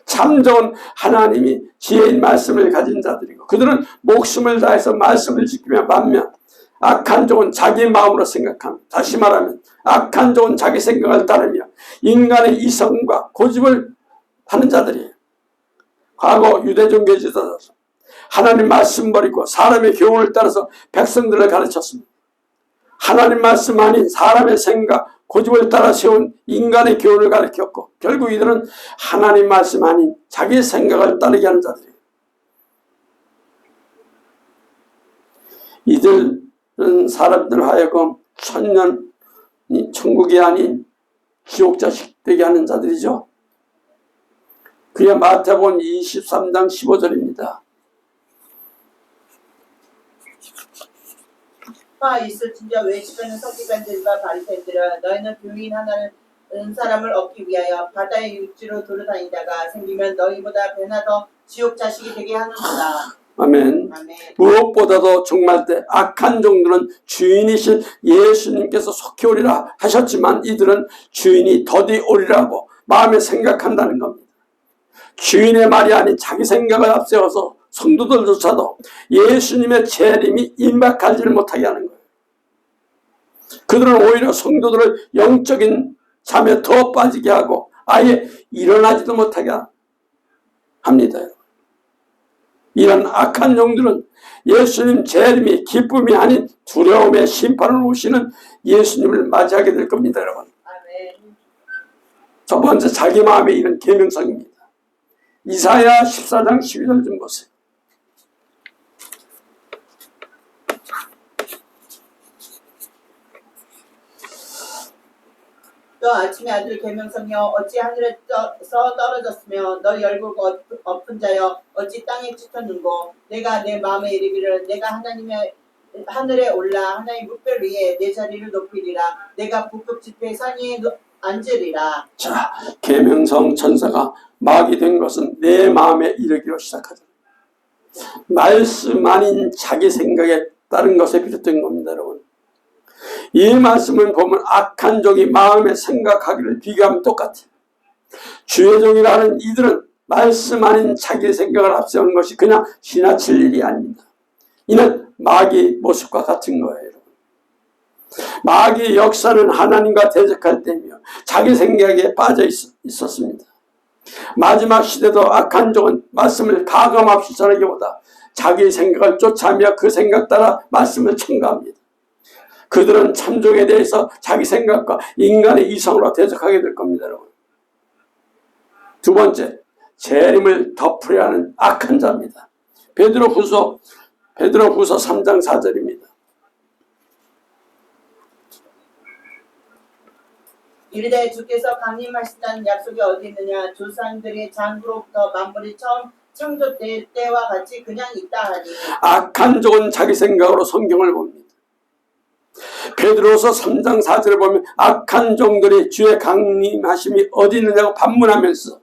참좋은 하나님이 지혜인 말씀을 가진 자들이고 그들은 목숨을 다해서 말씀을 지키며 반면 악한 종은 자기 마음으로 생각합니다. 다시 말하면 악한 종은 자기 생각을 따르며 인간의 이성과 고집을 하는 자들이에요. 과거 유대 종교 지도자들 하나님 말씀 버리고 사람의 교훈을 따라서 백성들을 가르쳤습니다. 하나님 말씀 아닌 사람의 생각, 고집을 따라 세운 인간의 교훈을 가르쳤고 결국 이들은 하나님 말씀 아닌 자기 생각을 따르게 하는 자들이에요. 이들은 사람들 하여금 천년이 천국이 아닌 지옥 자식 되게 하는 자들이죠. 그게 마태복음 23장 15절입니다. 화 있을진저 외식하는 서기관들과 바리새인들아 너희는 교인 하나는 사람을 얻기 위하여 바다의 육지로 돌아다니다가 생기면 너희보다 배나 더 지옥 자식이 되게 하는구나. 아멘. 아멘. 무엇보다도 정말 때 악한 종들은 주인이신 예수님께서 속히 오리라 하셨지만 이들은 주인이 더디 오리라고 마음에 생각한다는 겁니다. 주인의 말이 아닌 자기 생각을 앞세워서 성도들조차도 예수님의 재림이 임박하지를 못하게 하는 거예요. 그들은 오히려 성도들을 영적인 잠에 더 빠지게 하고 아예 일어나지도 못하게 합니다. 이런 악한 종들은 예수님 재림이 기쁨이 아닌 두려움의 심판을 오시는 예수님을 맞이하게 될 겁니다. 여러분. 아멘. 첫 번째, 자기 마음에 이런 계명성입니다. 이사야 14장 12절 좀 보세요. 너 아침에 아들 계명성여 어찌 하늘에서 떨어졌으며 너 열고 엎은 자여 어찌 땅에 찢었는고 내가 내 마음에 이르기를 내가 하나님의 하늘에 올라 하나님 묵별 위에 내 자리를 높이리라 내가 북극 지폐 산 위에 앉으리라. 자, 계명성 천사가 막이 된 것은 내 마음에 이르기로 시작하죠. 말씀 아닌 자기 생각에 따른 것에 비롯된 겁니다. 여러분, 이 말씀을 보면 악한 종이 마음에 생각하기를 비교하면 똑같아요. 주의 종이라는 이들은 말씀 아닌 자기 생각을 앞세우는 것이 그냥 지나칠 일이 아닙니다. 이는 마귀의 모습과 같은 거예요. 여러분. 마귀의 역사는 하나님과 대적할 때며 자기 생각에 빠져 있었습니다. 마지막 시대도 악한 종은 말씀을 가감없이 전하기보다 자기 생각을 쫓아며 그 생각 따라 말씀을 첨가합니다. 그들은 참종에 대해서 자기 생각과 인간의 이성으로 대적하게 될 겁니다. 여러분. 두 번째, 재림을 덮으려 하는 악한 자입니다. 베드로후서 3장 4절입니다. 이르되 주께서 강림하시다는 약속이 어디 있느냐 조상들의 장부로부터 만물이 처음 창조될 때와 같이 그냥 있다 하니. 악한 종은 자기 생각으로 성경을 봅니다. 베드로서 3장 4절을 보면 악한 종들이 주의 강림하심이 어디 있느냐고 반문하면서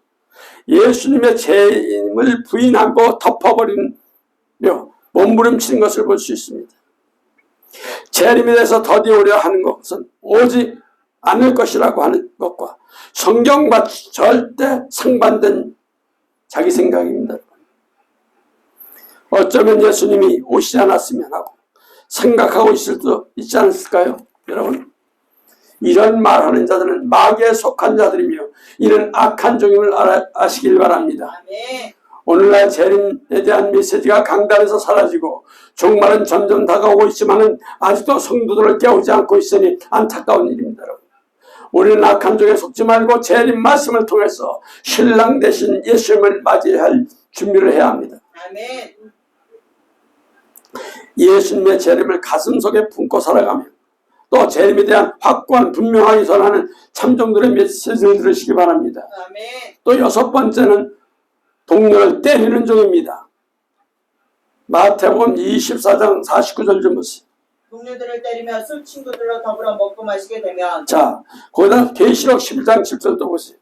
예수님의 재림을 부인하고 덮어버리며 몸부림치는 것을 볼 수 있습니다. 재림에 대해서 더디 오려 하는 것은 오지 않을 것이라고 하는 것과 성경과 절대 상반된 자기 생각입니다. 어쩌면 예수님이 오시지 않았으면 하고 생각하고 있을 수도 있지 않았을까요? 여러분, 이런 말하는 자들은 마귀에 속한 자들이며 이는 악한 종임을 아시길 바랍니다. 아멘. 오늘날 재림에 대한 메시지가 강단에서 사라지고 종말은 점점 다가오고 있지만 아직도 성도들을 깨우지 않고 있으니 안타까운 일입니다. 여러분, 우리는 악한 종에 속지 말고 재림 말씀을 통해서 신랑 대신 예수님을 맞이할 준비를 해야 합니다. 아멘. 예수님의 재림을 가슴속에 품고 살아가며 또 재림에 대한 확고한 분명하게 전하는 참종들의 메시지를 들으시기 바랍니다. 아멘. 또 여섯 번째는 동료를 때리는 종입니다. 마태복음 24장 49절 좀 보세요. 동료들을 때리며 술 친구들로 더불어 먹고 마시게 되면 자, 거기다 계시록 11장 7절 또 보세요.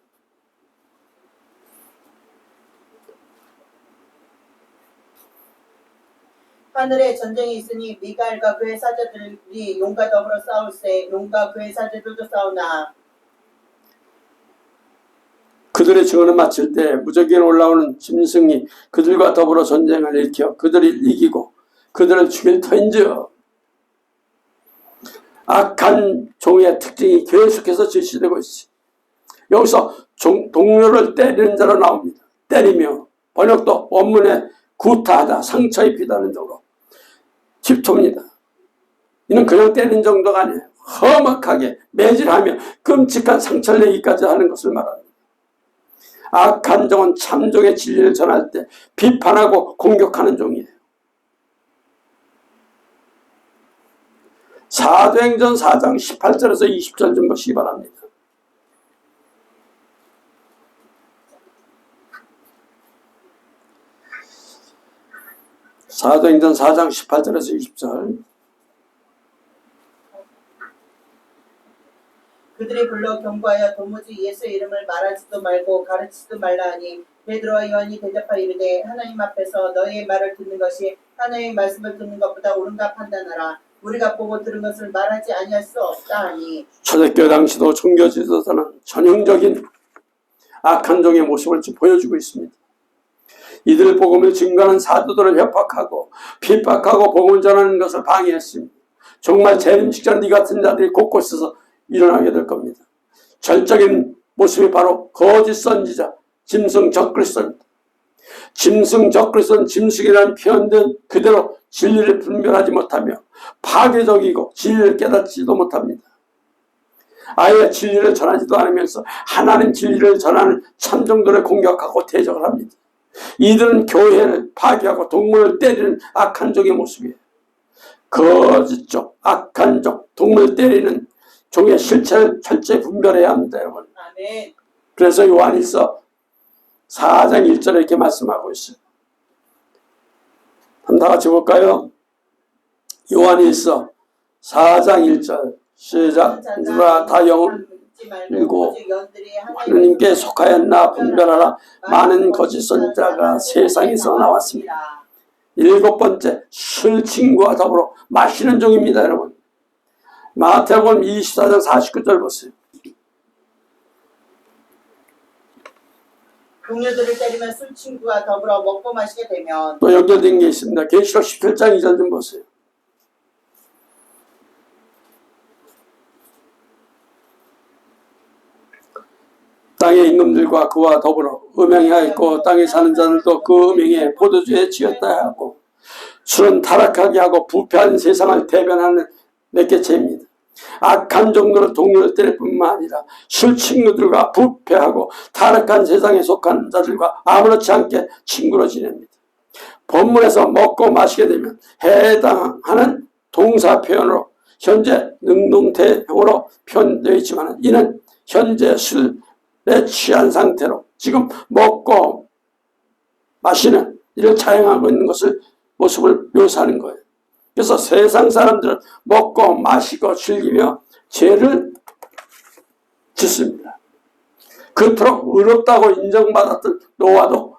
하늘에 전쟁이 있으니 미가엘과 그의 사제들이 용과 더불어 싸울세 용과 그의 사제들도 싸우나 그들의 증언을 마칠 때 무적에 올라오는 짐승이 그들과 더불어 전쟁을 일으켜 그들이 이기고 그들을 죽일 터인즉 악한 종의 특징이 계속해서 제시되고 있어요. 여기서 동료를 때리는 자로 나옵니다. 때리며 번역도 원문에 구타하다, 상처 입히다는 정도 집토입니다. 이는 그냥 때리는 정도가 아니에요. 험악하게 매질하며 끔찍한 상처를 내기까지 하는 것을 말합니다. 악한 종은 참종의 진리를 전할 때 비판하고 공격하는 종이에요. 사도행전 4장 18절에서 20절 좀 보시기 바랍니다. 사도행전 4장 18절에서 20절. 그들이 불러 경고하여 도무지 예수의 이름을 말하지도 말고 가르치지도 말라 하니 베드로와 요한이 대답하여 이르되 하나님 앞에서 너희의 말을 듣는 것이 하나님의 말씀을 듣는 것보다 옳은가 판단하라. 우리가 보고 들은 것을 말하지 아니할 수 없다 하니 초대교회 당시도 종교 지도자는 전형적인 악한 종의 모습을 지금 보여주고 있습니다. 이들 복음을 증거하는 사도들을 협박하고 핍박하고 복음을 전하는 것을 방해했습니다. 정말 재림 직전 이 같은 자들이 곳곳에서 일어나게 될 겁니다. 절적인 모습이 바로 거짓 선지자 짐승 적그리스도입니다. 짐승 적그리스도는 짐승이라는 표현된 그대로 진리를 분별하지 못하며 파괴적이고 진리를 깨닫지도 못합니다. 아예 진리를 전하지도 않으면서 하나님 진리를 전하는 참종들을 공격하고 대적을 합니다. 이들은 교회를 파괴하고 동물을 때리는 악한 종의 모습이에요. 거짓 종, 악한 종, 동물을 때리는 종의 실체를 철저히 분별해야 합니다, 여러분. 아멘. 그래서 요한일서 4장 1절에 이렇게 말씀하고 있어요. 한번 다 같이 볼까요? 요한일서 4장 1절 시작. 누가 다 영을 읽고 하느님께 속하였나 분별하라. 많은 거짓 선지자가 세상에서 나왔습니다. 일곱 번째, 술 친구와 더불어 마시는 종입니다, 여러분. 마태복음 24장 49절 보세요. 동료들을 때리면 술 친구와 더불어 먹고 마시게 되면 또 연결된 게 있습니다. 계시록 17장 2절 좀 보세요. 땅의 임금들과 그와 더불어 음행하였고 땅에 사는 자들도 그 음행에 포도주에 취했다 하고 술은 타락하게 하고 부패한 세상을 대변하는 몇 개체입니다. 악한 종들은 동료를 때릴 뿐만 아니라 술 친구들과 부패하고 타락한 세상에 속한 자들과 아무렇지 않게 친구로 지냅니다. 본문에서 먹고 마시게 되면 해당하는 동사 표현으로 현재 능동태형으로 표현되어 있지만 이는 현재 술에 취한 상태로 지금 먹고 마시는 이를 차용하고 있는 것을 모습을 묘사하는 거예요. 그래서 세상 사람들은 먹고 마시고 즐기며 죄를 짓습니다. 그토록 의롭다고 인정받았던 노아도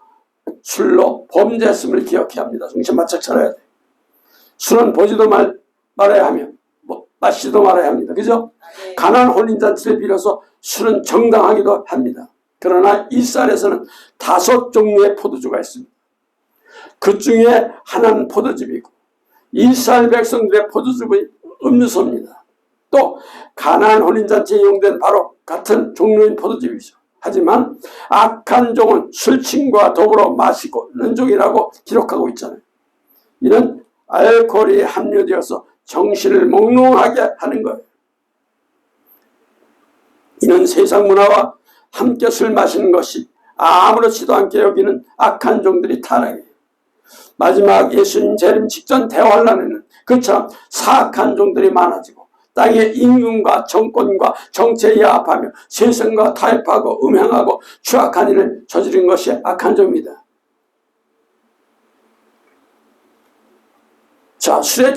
술로 범죄했음을 기억해야 합니다. 정신 바짝 차려야 돼요. 술은 보지도 말아야 하며 마시지도 말아야 합니다. 그죠? 가난한 혼인잔치를 빌어서 술은 정당하기도 합니다. 그러나 이스라엘에서는 5종류의 포도주가 있습니다. 그 중에 하나는 포도즙이고 이스라엘 백성들의 포도즙의 음료수입니다. 또 가나안 혼인잔치에 이용된 바로 같은 종류의 포도즙이죠. 하지만 악한 종은 술친과 더불어 마시는 종이라고 기록하고 있잖아요. 이는 알코올이 함유되어서 정신을 몽롱하게 하는 거예요. 이는 세상 문화와 함께 술 마시는 것이 아무렇지도 않게 여기는 악한 종들이 타락해요. 마지막 예수님 재림 직전 대환란에는 그처럼 사악한 종들이 많아지고 땅의 임금과 정권과 정체에 야합하며 세상과 타협하고 음행하고 추악한 일을 저지른 것이 악한 종입니다. 자, 술에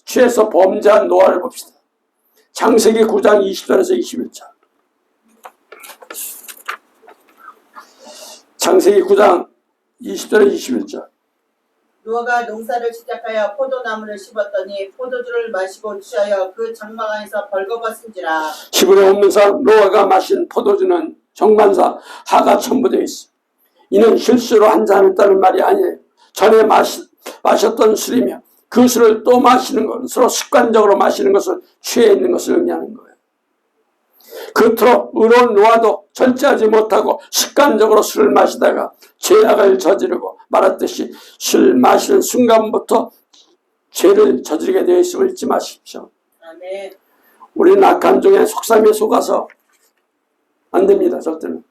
취해서 범죄한 노아를 봅시다. 창세기 9장 20절에서 21절. 창세기 9장 20절에서 21절. 노아가 농사를 시작하여 포도나무를 심었더니 포도주를 마시고 취하여 그 장막 안에서 벌거벗은지라. 시골에 없는사 노아가 마신 포도주는 정반사 하가 첨부되어 있어. 이는 실수로 한잔했다는 말이 아니에요. 전에 마셨던 술이며 그 술을 또 마시는 것으로 습관적으로 마시는 것을 취해 있는 것을 의미하는 거예요. 그토록 의로운 노아도 절제하지 못하고 습관적으로 술을 마시다가 죄악을 저지르고 말했듯이 술 마시는 순간부터 죄를 저지르게 되어 있음을 잊지 마십시오. 아멘. 우리는 악한 종의 속삼에 속아서 안 됩니다. 절대로.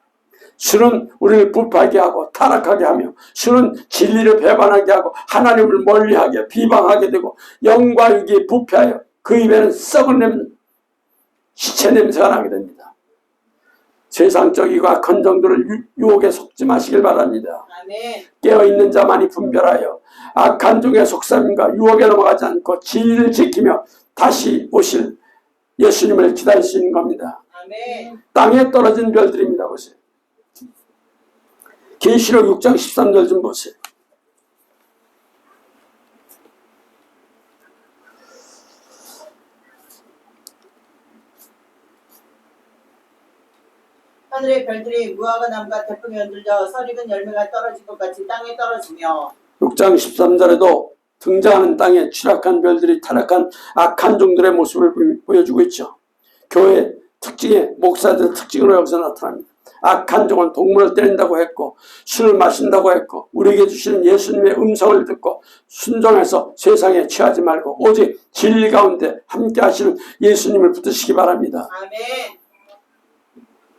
술은 우리를 부패하게 하고 타락하게 하며 술은 진리를 배반하게 하고 하나님을 멀리하게 비방하게 되고 영과 육이 부패하여 그 입에는 썩은 시체 냄새가 나게 됩니다. 세상적이고 악한 정도를 유혹에 속지 마시길 바랍니다. 아멘. 깨어있는 자만이 분별하여 악한 종의 속삼과 유혹에 넘어가지 않고 진리를 지키며 다시 오실 예수님을 기다릴 수 있는 겁니다. 아멘. 땅에 떨어진 별들입니다. 보세요. 계시록 6장 13절 좀 보세요. 하늘의 별들이 무화과 나무가 태풍에 흔들려 설익은 열매가 떨어진 것 같이 땅에 떨어지며. 6장 13절에도 등장하는 땅에 추락한 별들이 타락한 악한 종들의 모습을 보여주고 있죠. 교회의 특징에 목사들의 특징으로 여기서 나타납니다. 악한 종은 동물을 때린다고 했고 술을 마신다고 했고 우리에게 주시는 예수님의 음성을 듣고 순종해서 세상에 취하지 말고 오직 진리 가운데 함께 하시는 예수님을 붙드시기 바랍니다. 아멘.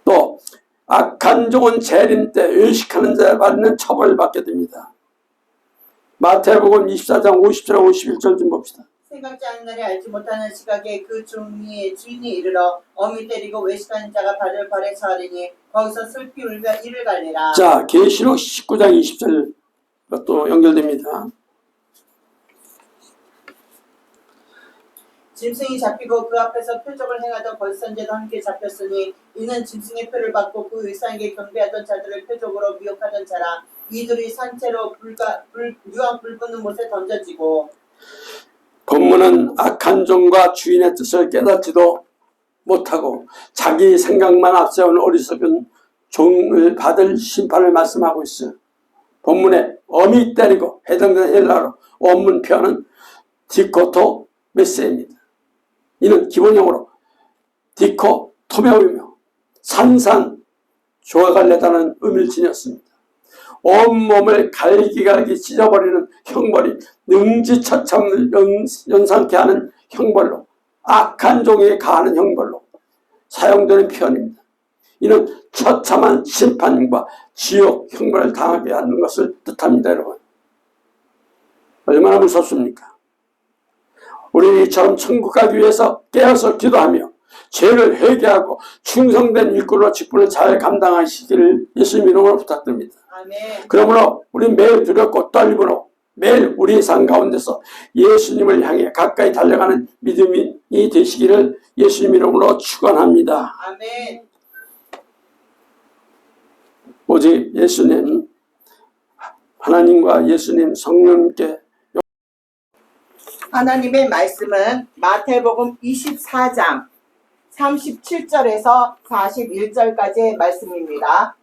또 악한 종은 재림 때 외식하는 자에 받는 처벌을 받게 됩니다. 마태복음 24장 50절 51절 좀 봅시다. 생각지 않은 날에 알지 못하는 시각에 그 종이 주인이 이르러 어미 때리고 외식하는 자가 발을 발에 차리니 거기서 슬피 울며 이를 갈리라. 자, 계시록 19장 20절 또 연결됩니다. 짐승이 잡히고 그 앞에서 표적을 행하던 거짓선제도 함께 잡혔으니 이는 짐승의 표를 받고 그 일상에게 경배하던 자들을 표적으로 미혹하던 자라. 이들이 산채로 유황 불 붙는 못에 던져지고. 본문은 악한 종과 주인의 뜻을 깨닫지도 못하고 자기 생각만 앞세운 어리석은 종을 받을 심판을 말씀하고 있어요. 본문에 어미 때리고 해당되는 헬라어로 원문 표현은 디코토 메세입니다. 이는 기본형으로 디코 토메오이며 산산 조각할래다는 의미를 지녔습니다. 온몸을 갈기갈기 찢어버리는 형벌이 능지처참을 연상케 하는 형벌로 악한 종에 가하는 형벌로 사용되는 표현입니다. 이는 처참한 심판과 지옥 형벌을 당하게 하는 것을 뜻합니다. 여러분, 얼마나 무섭습니까? 우리는 이처럼 천국 가기 위해서 깨어서 기도하며 죄를 회개하고 충성된 일꾼으로 직분을 잘 감당하시기를 예수님 이름으로 부탁드립니다. 아멘. 그러므로 우리는 매일 두렵고 떨림으로 매일 우리의 삶 가운데서 예수님을 향해 가까이 달려가는 믿음이 되시기를 예수님 이름으로 축원합니다. 아멘. 오직 예수님, 하나님과 예수님 성령님께 하나님의 말씀은 마태복음 24장 37절에서 41절까지의 말씀입니다.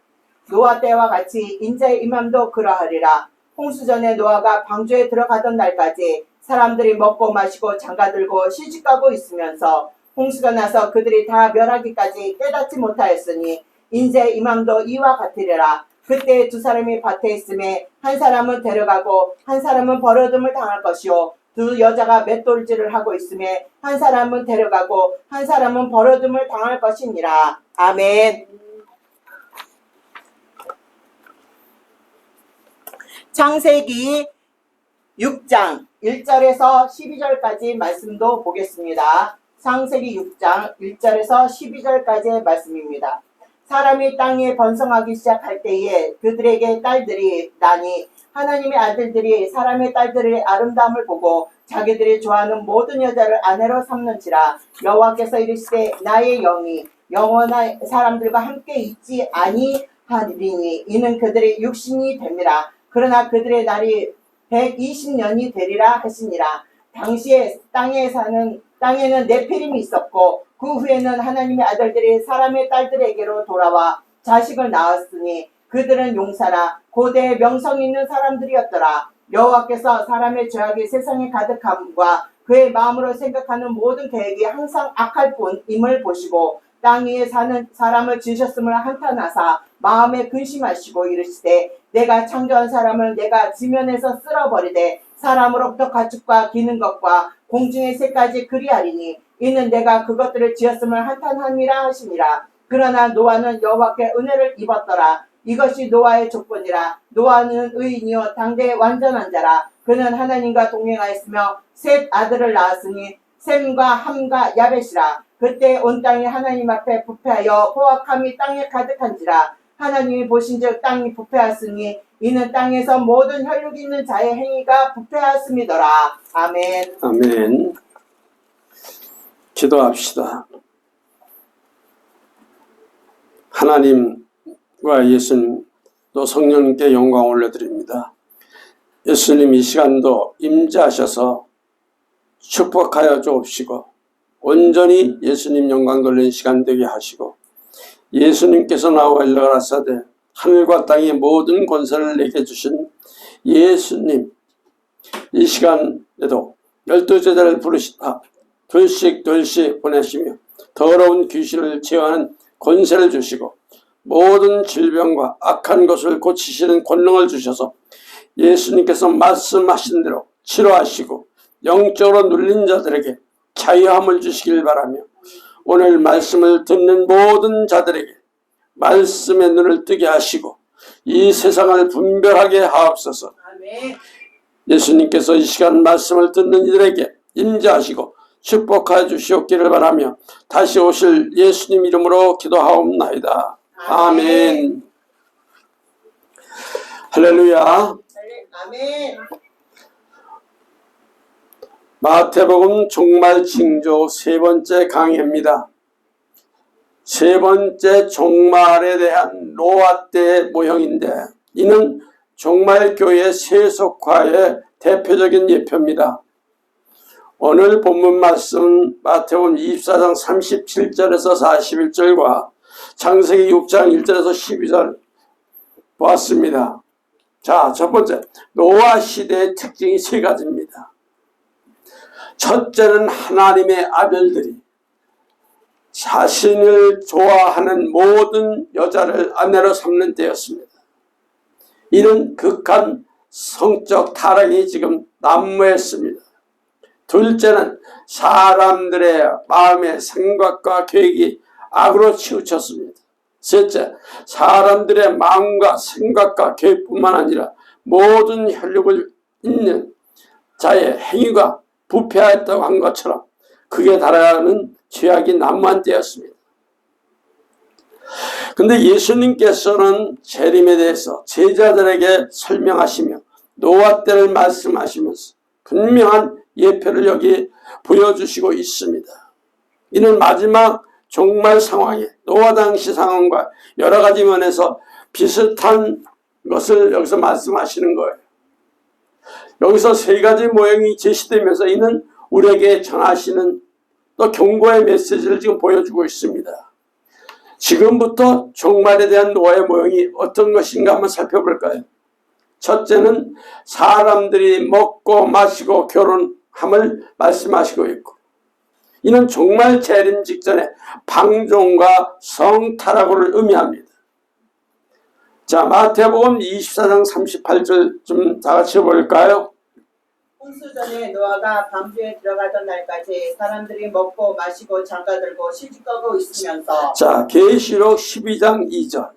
노아 때와 같이 인자의 임함도 그러하리라. 홍수전에 노아가 방주에 들어가던 날까지 사람들이 먹고 마시고 장가들고 시집가고 있으면서 홍수가 나서 그들이 다 멸하기까지 깨닫지 못하였으니 인자의 임함도 이와 같으리라. 그때 두 사람이 밭에 있음에 한 사람은 데려가고 한 사람은 버려둠을 당할 것이요 두 여자가 맷돌질을 하고 있음에 한 사람은 데려가고 한 사람은 버려둠을 당할 것이니라. 아멘. 창세기 6장 1절에서 12절까지 말씀도 보겠습니다. 창세기 6장 1절에서 12절까지의 말씀입니다. 사람이 땅에 번성하기 시작할 때에 그들에게 딸들이 나니 하나님의 아들들이 사람의 딸들의 아름다움을 보고 자기들이 좋아하는 모든 여자를 아내로 삼는지라. 여호와께서 이르시되 나의 영이 영원한 사람들과 함께 있지 아니하리니 이는 그들의 육신이 됨이라. 그러나 그들의 날이 120년이 되리라 하시니라. 당시에 땅에는 네피림이 있었고 그 후에는 하나님의 아들들이 사람의 딸들에게로 돌아와 자식을 낳았으니 그들은 용사라 고대의 명성 있는 사람들이었더라. 여호와께서 사람의 죄악이 세상에 가득함과 그의 마음으로 생각하는 모든 계획이 항상 악할 뿐임을 보시고 땅 위에 사는 사람을 지으셨음을 한탄하사 마음에 근심하시고 이르시되 내가 창조한 사람을 내가 지면에서 쓸어버리되 사람으로부터 가축과 기는 것과 공중의 새까지 그리하리니 이는 내가 그것들을 지었음을 한탄함이라 하시니라. 그러나 노아는 여호와께 은혜를 입었더라. 이것이 노아의 조건이라. 노아는 의인이요 당대의 완전한 자라. 그는 하나님과 동행하였으며 셋 아들을 낳았으니 셈과 함과 야벳이라. 그때 온 땅이 하나님 앞에 부패하여 포악함이 땅에 가득한지라. 하나님이 보신즉 땅이 부패하였으니 이는 땅에서 모든 혈육 있는 자의 행위가 부패하였음이더라. 아멘. 아멘. 기도합시다. 하나님과 예수님 또 성령님께 영광 올려드립니다. 예수님 이 시간도 임재하셔서 축복하여 주옵시고 온전히 예수님 영광 돌리는 시간 되게 하시고 예수님께서 나와 일러가라사대 하늘과 땅의 모든 권세를 내게 주신 예수님 이 시간에도 12제자를 부르시다 둘씩 보내시며 더러운 귀신을 제어하는 권세를 주시고 모든 질병과 악한 것을 고치시는 권능을 주셔서 예수님께서 말씀하신 대로 치료하시고 영적으로 눌린 자들에게 자유함을 주시길 바라며 오늘 말씀을 듣는 모든 자들에게 말씀의 눈을 뜨게 하시고 이 세상을 분별하게 하옵소서. 아멘. 예수님께서 이 시간 말씀을 듣는 이들에게 임재하시고 축복하여 주시옵기를 바라며 다시 오실 예수님 이름으로 기도하옵나이다. 아멘. 할렐루야. 아멘. 마태복음 종말 징조 세 번째 강의입니다. 세 번째 종말에 대한 노아 때의 모형인데 이는 종말교회 세속화의 대표적인 예표입니다. 오늘 본문 말씀은 마태복음 24장 37절에서 41절과 창세기 6장 1절에서 12절 보았습니다. 자, 첫 번째 노아 시대의 특징이 세 가지입니다. 첫째는 하나님의 아들들이 자신을 좋아하는 모든 여자를 아내로 삼는 때였습니다. 이는 극한 성적 타락이 지금 난무했습니다. 둘째는 사람들의 마음의 생각과 계획이 악으로 치우쳤습니다. 셋째, 사람들의 마음과 생각과 계획뿐만 아니라 모든 혈육을 있는 자의 행위가 부패하였다고 한 것처럼 극에 달하는 죄악이 난무한 때였습니다. 근데 예수님께서는 재림에 대해서 제자들에게 설명하시며 노아 때를 말씀하시면서 분명한 예표를 여기 보여주시고 있습니다. 이는 마지막 종말 상황에 노아 당시 상황과 여러 가지 면에서 비슷한 것을 여기서 말씀하시는 거예요. 여기서 세 가지 모형이 제시되면서 이는 우리에게 전하시는 또 경고의 메시지를 지금 보여주고 있습니다. 지금부터 종말에 대한 노아의 모형이 어떤 것인가 한번 살펴볼까요? 첫째는 사람들이 먹고 마시고 결혼함을 말씀하시고 있고, 이는 종말 재림 직전에 방종과 성타락을 의미합니다. 자, 마태복음 24장 38절 좀 다 같이 볼까요? 홍수 전에 노아가 방주에 들어가던 날까지 사람들이 먹고 마시고 장가들고 시집가고 있으면서. 자, 계시록 12장 2절.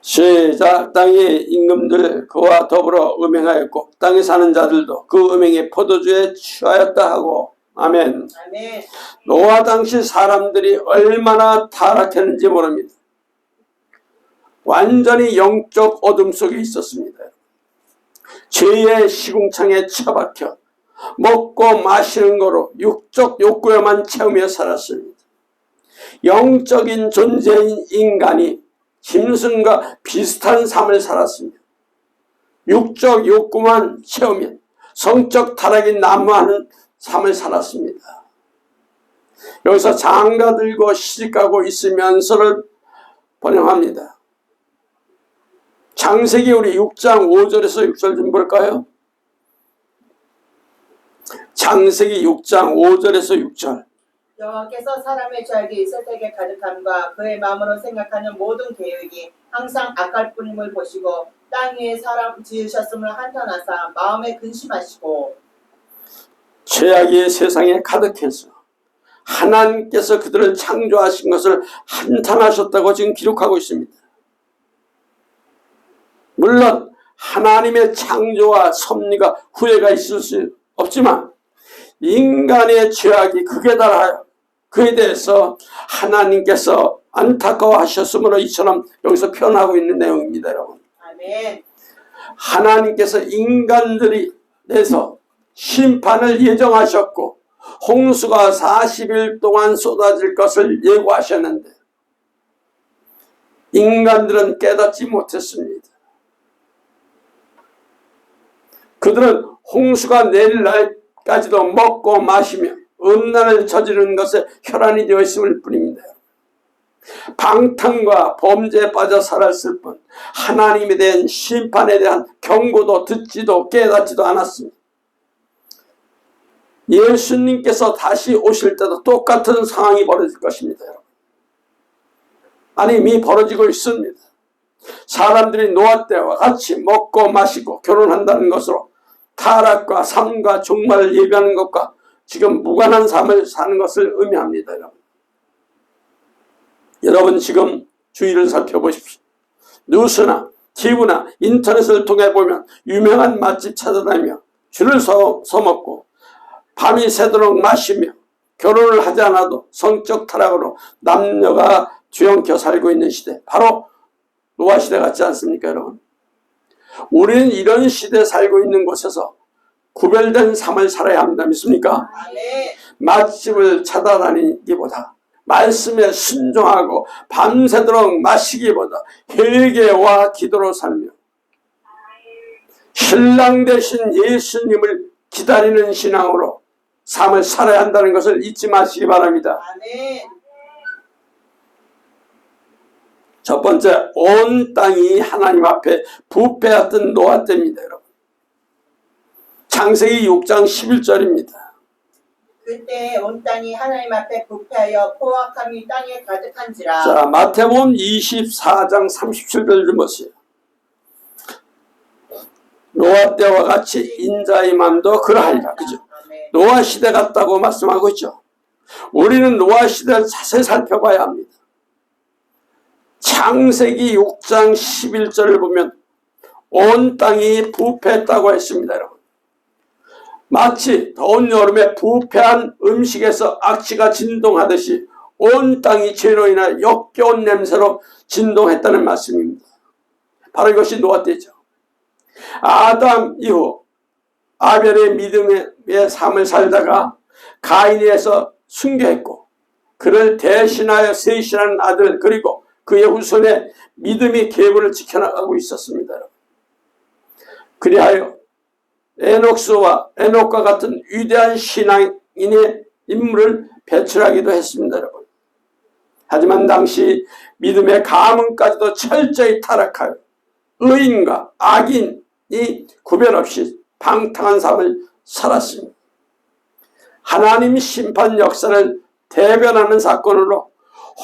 시작. 땅의 임금들 그와 더불어 음행하였고 땅에 사는 자들도 그 음행의 포도주에 취하였다 하고. 아멘. 아멘. 노아 당시 사람들이 얼마나 타락했는지 모릅니다. 완전히 영적 어둠 속에 있었습니다. 죄의 시궁창에 처박혀 먹고 마시는 거로 육적 욕구에만 채우며 살았습니다. 영적인 존재인 인간이 짐승과 비슷한 삶을 살았습니다. 육적 욕구만 채우면 성적 타락이 난무하는 삶을 살았습니다. 여기서 장가들고 시집가고 있으면서를 번역합니다. 창세기 우리 6장 5절에서 6절 좀 볼까요? 창세기 6장 5절에서 6절. 여호와께서 사람의 죄악이 있을 때에 가득함과 그의 마음으로 생각하는 모든 계획이 항상 악할 뿐임을 보시고 땅 위에 사람 지으셨음을 한탄하사 마음에 근심하시고. 죄악이 세상에 가득해서 하나님께서 그들을 창조하신 것을 한탄하셨다고 지금 기록하고 있습니다. 물론 하나님의 창조와 섭리가 후회가 있을 수 없지만 인간의 죄악이 극에 달하여 그에 대해서 하나님께서 안타까워하셨으므로 이처럼 여기서 표현하고 있는 내용입니다. 여러분. 아멘. 하나님께서 인간들이 대해서 심판을 예정하셨고 홍수가 40일 동안 쏟아질 것을 예고하셨는데 인간들은 깨닫지 못했습니다. 그들은 홍수가 내릴 날까지도 먹고 마시며 음란을 저지르는 것에 혈안이 되어 있을 뿐입니다. 방탕과 범죄에 빠져 살았을 뿐 하나님에 대한 심판에 대한 경고도 듣지도 깨닫지도 않았습니다. 예수님께서 다시 오실 때도 똑같은 상황이 벌어질 것입니다. 아니 이미 벌어지고 있습니다. 사람들이 노아 때와 같이 먹고 마시고 결혼한다는 것으로 타락과 삶과 종말을 예비하는 것과 지금 무관한 삶을 사는 것을 의미합니다. 여러분 지금 주위를 살펴보십시오. 뉴스나 TV나 인터넷을 통해 보면 유명한 맛집 찾아다니며 줄을 서먹고 밤이 새도록 마시며 결혼을 하지 않아도 성적 타락으로 남녀가 뒤엉켜 살고 있는 시대, 바로 노아 시대 같지 않습니까 여러분? 우리는 이런 시대에 살고 있는 곳에서 구별된 삶을 살아야 합니다. 믿습니까? 아멘. 맛집을 찾아다니기보다 말씀에 순종하고 밤새도록 마시기보다 회개와 기도로 살며 신랑 되신 예수님을 기다리는 신앙으로 삶을 살아야 한다는 것을 잊지 마시기 바랍니다. 아멘. 첫 번째, 온 땅이 하나님 앞에 부패했던 노아 때입니다. 여러분. 창세기 6장 11절입니다. 그때 온 땅이 하나님 앞에 부패하여 포악함이 땅에 가득한지라. 자, 마태복음 24장 37절 좀 보세요. 노아 때와 같이 인자의 맘도 그러하리라. 그죠? 노아 시대 같다고 말씀하고 있죠. 우리는 노아 시대를 자세히 살펴봐야 합니다. 창세기 6장 11절을 보면 온 땅이 부패했다고 했습니다. 여러분. 마치 더운 여름에 부패한 음식에서 악취가 진동하듯이 온 땅이 죄로 인해 역겨운 냄새로 진동했다는 말씀입니다. 바로 이것이 노아 때죠. 아담 이후 아벨의 믿음의 삶을 살다가 가인에서 순교했고 그를 대신하여 셋이라는 아들 그리고 그의 후손의 믿음이 계보를 지켜나가고 있었습니다. 그리하여 에녹과 같은 위대한 신앙인의 인물을 배출하기도 했습니다, 여러분. 하지만 당시 믿음의 가문까지도 철저히 타락하여 의인과 악인이 구별 없이 방탕한 삶을 살았습니다. 하나님 심판 역사를 대변하는 사건으로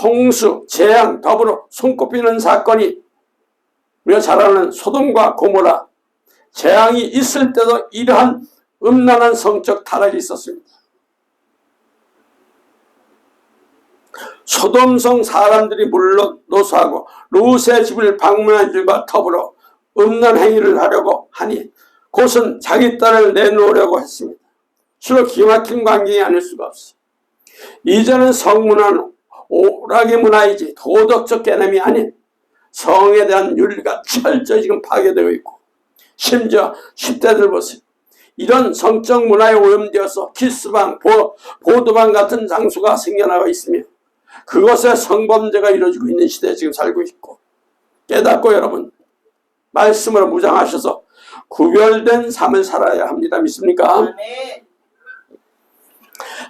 홍수, 재앙, 더불어 손꼽히는 사건이 우리가 잘 아는 소돔과 고모라, 재앙이 있을 때도 이러한 음란한 성적 타락이 있었습니다. 소돔성 사람들이 물론 노소하고 롯의 집을 방문한 일과 더불어 음란 행위를 하려고 하니 곧은 자기 딸을 내놓으려고 했습니다. 실로 기막힌 광경이 아닐 수가 없어요. 이제는 성문화는 오락의 문화이지 도덕적 개념이 아닌 성에 대한 윤리가 철저히 지금 파괴되고 있고, 심지어 10대들 보세요. 이런 성적 문화에 오염되어서 키스방, 보드방 같은 장소가 생겨나고 있으며 그것에 성범죄가 이루어지고 있는 시대에 지금 살고 있고, 깨닫고 여러분 말씀으로 무장하셔서 구별된 삶을 살아야 합니다. 믿습니까? 네.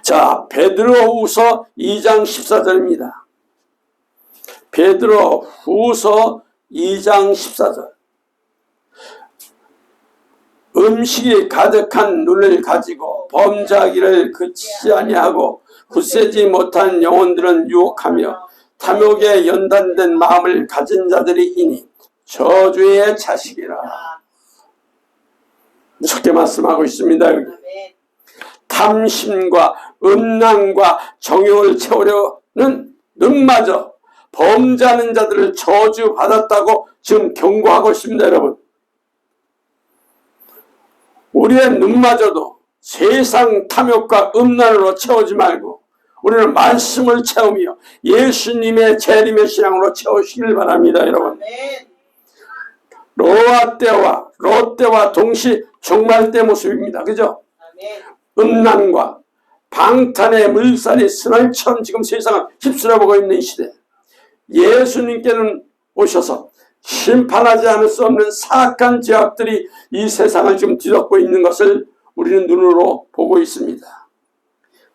자, 베드로후서 2장 14절입니다. 베드로후서 2장 14절. 음식이 가득한 눈을 가지고 범죄하기를 그치지 아니하고 굳세지 못한 영혼들은 유혹하며 탐욕에 연단된 마음을 가진 자들이이니 저주의 자식이라. 무섭게 말씀하고 있습니다. 여기. 탐심과 음란과 정욕을 채우려는 눈마저 범죄하는 자들을 저주받았다고 지금 경고하고 있습니다. 여러분, 우리의 눈마저도 세상 탐욕과 음란으로 채우지 말고 우리는 말씀을 채우며 예수님의 재림의 신앙으로 채우시길 바랍니다. 여러분, 노아 때와 롯 때와 동시 종말 때 모습입니다. 그죠? 음란과 방탄의 물살이 스날처럼 지금 세상을 휩쓸어보고 있는 이 시대, 예수님께는 오셔서 심판하지 않을 수 없는 사악한 죄악들이 이 세상을 지금 뒤덮고 있는 것을 우리는 눈으로 보고 있습니다.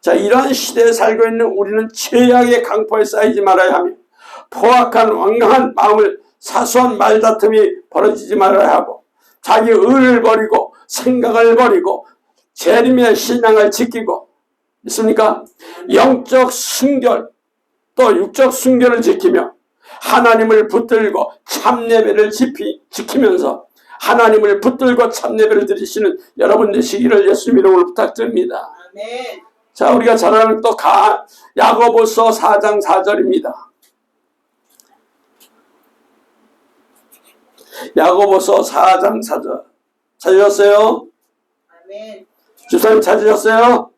자, 이러한 시대에 살고 있는 우리는 죄악의 강포에 쌓이지 말아야 하며 포악한 완강한 마음을 사소한 말다툼이 벌어지지 말아야 하고 자기 의를 버리고 생각을 버리고 재림의 신앙을 지키고, 있습니까? 영적 순결 또 육적 순결을 지키며 하나님을 붙들고 참예배를 지키면서 하나님을 붙들고 참예배를 드리시는 여러분 되시기를 예수님 이름으로 부탁드립니다. 아멘. 자, 우리가 잘 아는 또 야고보서 4장 4절입니다. 야고보서 4장 4절 찾으셨어요? 아멘. 집사님 찾으셨어요?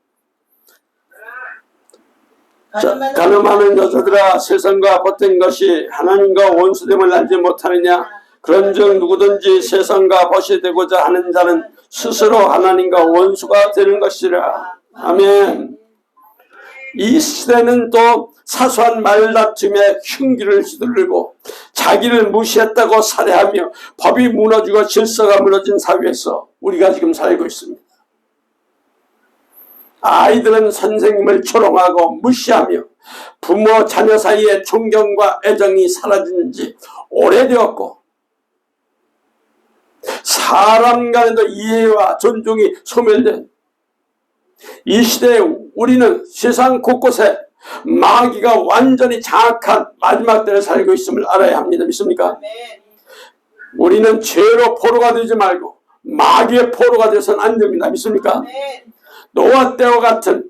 자, 가늠하는 여자들아, 세상과 벗된 것이 하나님과 원수됨을 알지 못하느냐? 그런즉 누구든지 세상과 벗이 되고자 하는 자는 스스로 하나님과 원수가 되는 것이라. 아멘. 이 시대는 또 사소한 말다툼에 흉기를 휘두르고 자기를 무시했다고 살해하며 법이 무너지고 질서가 무너진 사회에서 우리가 지금 살고 있습니다. 아이들은 선생님을 조롱하고 무시하며 부모 자녀 사이에 존경과 애정이 사라진 지 오래되었고 사람 간에도 이해와 존중이 소멸된 이 시대에 우리는 세상 곳곳에 마귀가 완전히 장악한 마지막 때를 살고 있음을 알아야 합니다. 믿습니까? 우리는 죄로 포로가 되지 말고 마귀의 포로가 되어서는 안 됩니다. 믿습니까? 노아 때와 같은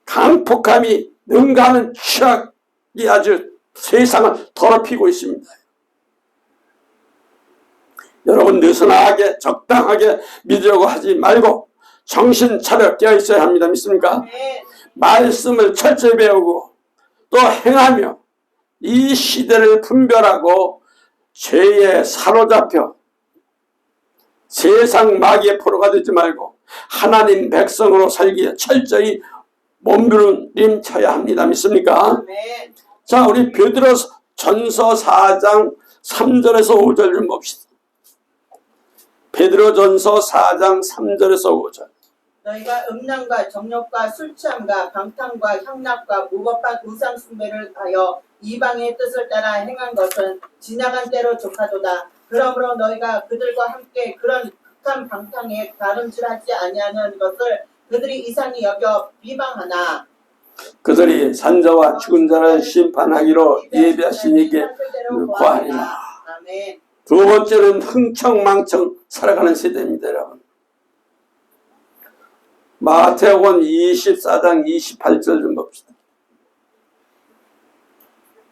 강폭함이 능가하는 취악이 아주 세상을 더럽히고 있습니다. 여러분, 느슨하게 적당하게 믿으려고 하지 말고 정신 차려 깨어 있어야 합니다. 믿습니까? 말씀을 철저히 배우고 또 행하며 이 시대를 분별하고 죄에 사로잡혀 세상 마귀의 포로가 되지 말고 하나님 백성으로 살기에 철저히 몸부림쳐야 합니다. 믿습니까? 자, 우리 베드로전서 4장 3절에서 5절 좀 봅시다. 베드로전서 4장 3절에서 5절. 너희가 음란과 정욕과 술취함과 방탕과 향락과 무법한 우상 숭배를 하여 이방의 뜻을 따라 행한 것은 지나간 때로 족하도다. 그러므로 너희가 그들과 함께 그런 극한 방탕에 다름질하지 아니하는 것을 그들이 이상히 여겨 비방하나 그들이 산자와 죽은 자를 심판하기로 예비하신 이에게 구하리라. 아멘. 두 번째는 흥청망청 살아가는 세대입니다, 여러분. 마태복음 24장 28절 좀 봅시다.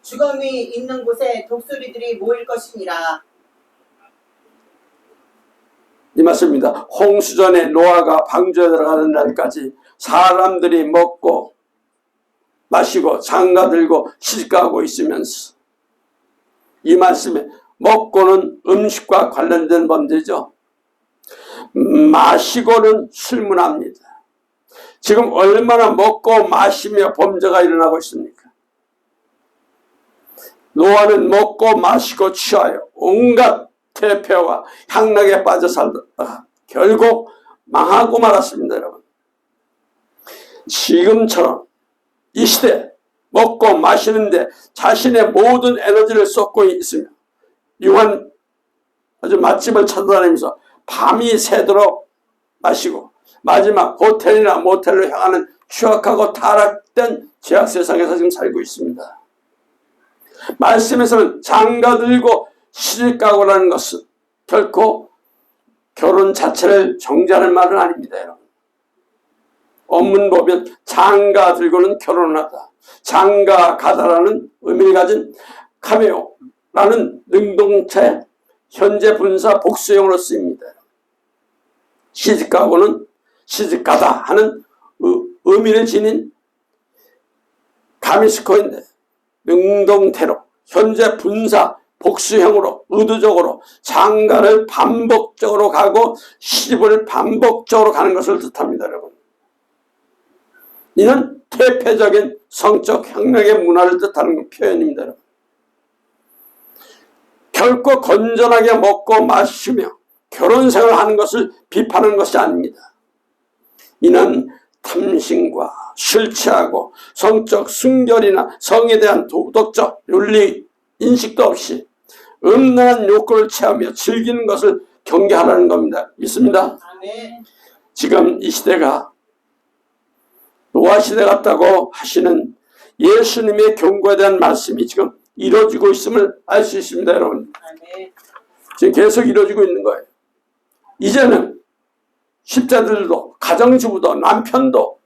죽음이 있는 곳에 독수리들이 모일 것이니라. 이 말씀입니다. 홍수전에 노아가 방주에 들어가는 날까지 사람들이 먹고 마시고 장가 들고 시집가고 있으면서, 이 말씀에 먹고는 음식과 관련된 범죄죠. 마시고는 술문화입니다. 지금 얼마나 먹고 마시며 범죄가 일어나고 있습니까? 노아는 먹고 마시고 취하여 온갖 퇴폐와 향락에 빠져 살다가 결국 망하고 말았습니다, 여러분. 지금처럼 이 시대 먹고 마시는데 자신의 모든 에너지를 쏟고 있으며 유한 아주 맛집을 찾아다니면서 밤이 새도록 마시고 마지막 호텔이나 모텔로 향하는 추악하고 타락된 죄악 세상에서 지금 살고 있습니다. 말씀에서는 장가들고 시집가고라는 것은 결코 결혼 자체를 정죄하는 말은 아닙니다, 여러분. 원문 보면 장가들고는 결혼하다, 장가가다라는 의미를 가진 카메오라는 능동체 현재 분사 복수형으로 쓰입니다. 시집가고는 시집가다 하는 의미를 지닌 가미스코인데, 능동태로 현재 분사 복수형으로 의도적으로 장가를 반복적으로 가고 시집을 반복적으로 가는 것을 뜻합니다, 여러분. 이는 퇴폐적인 성적 향락의 문화를 뜻하는 표현입니다, 여러분. 결코 건전하게 먹고 마시며 결혼생활을 하는 것을 비판하는 것이 아닙니다. 이는 탐심과 술 취하고 성적 순결이나 성에 대한 도덕적 윤리 인식도 없이 음란한 욕구를 취하며 즐기는 것을 경계하라는 겁니다. 믿습니다. 아멘. 지금 이 시대가 노아 시대 같다고 하시는 예수님의 경고에 대한 말씀이 지금 이루어지고 있음을 알 수 있습니다, 여러분. 아멘. 지금 계속 이루어지고 있는 거예요. 이제는 십자들도 가정주부도 남편도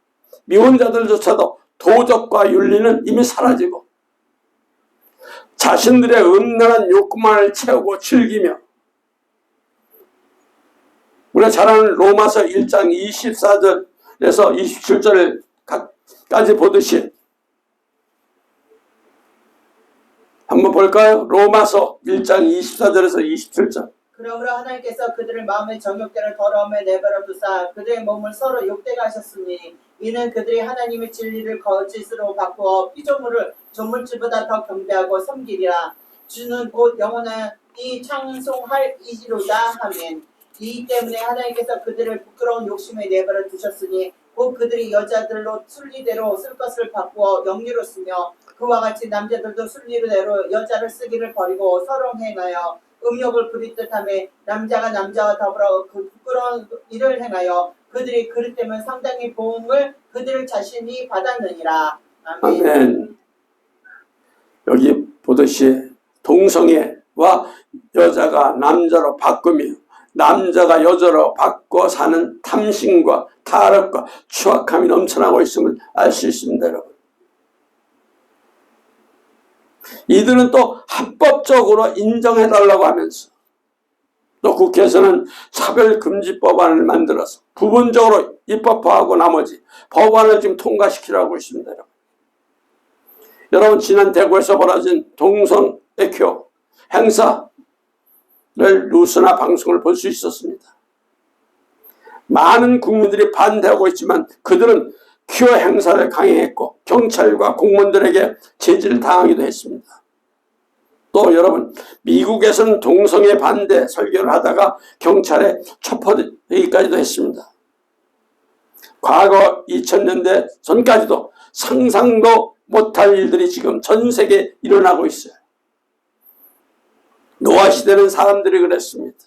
미혼자들조차도 도덕과 윤리는 이미 사라지고 자신들의 음란한 욕구만을 채우고 즐기며, 우리가 잘 아는 로마서 1장 24절에서 27절까지 보듯이 한번 볼까요? 로마서 1장 24절에서 27절. 그러므로 하나님께서 그들을 마음의 정욕대로 더러움에 내버려 두사 그들의 몸을 서로 욕되게 하셨으니 이는 그들이 하나님의 진리를 거짓으로 바꾸어 피조물을 조물주보다 더 경배하고 섬기리라. 주는 곧 영원히 찬송할 이지로다 하면, 이 때문에 하나님께서 그들을 부끄러운 욕심에 내버려 두셨으니 곧 그들이 여자들로 순리대로 쓸 것을 바꾸어 영리로 쓰며 그와 같이 남자들도 순리대로 여자를 쓰기를 버리고 서로 행하여 음욕을 부리듯 하며 남자가 남자와 더불어 그 부끄러운 일을 행하여 그들이 그릇되면 상당히 보응을 그들 자신이 받았느니라. 아멘. 아멘. 여기 보듯이 동성애와 여자가 남자로 바꾸며 남자가 여자로 바꿔 사는 탐심과 타락과 추악함이 넘쳐나고 있음을 알 수 있습니다, 여러분. 이들은 또 합법적으로 인정해달라고 하면서 또 국회에서는 차별금지법안을 만들어서 부분적으로 입법화하고 나머지 법안을 지금 통과시키라고 있습니다, 여러분. 여러분, 지난 대구에서 벌어진 동성애교 행사를 뉴스나 방송을 볼 수 있었습니다. 많은 국민들이 반대하고 있지만 그들은 퀴어 행사를 강행했고 경찰과 공무원들에게 제지를 당하기도 했습니다. 또 여러분, 미국에서는 동성애 반대 설교를 하다가 경찰에 체포되기까지도 했습니다. 과거 2000년대 전까지도 상상도 못할 일들이 지금 전 세계에 일어나고 있어요. 노아 시대는 사람들이 그랬습니다.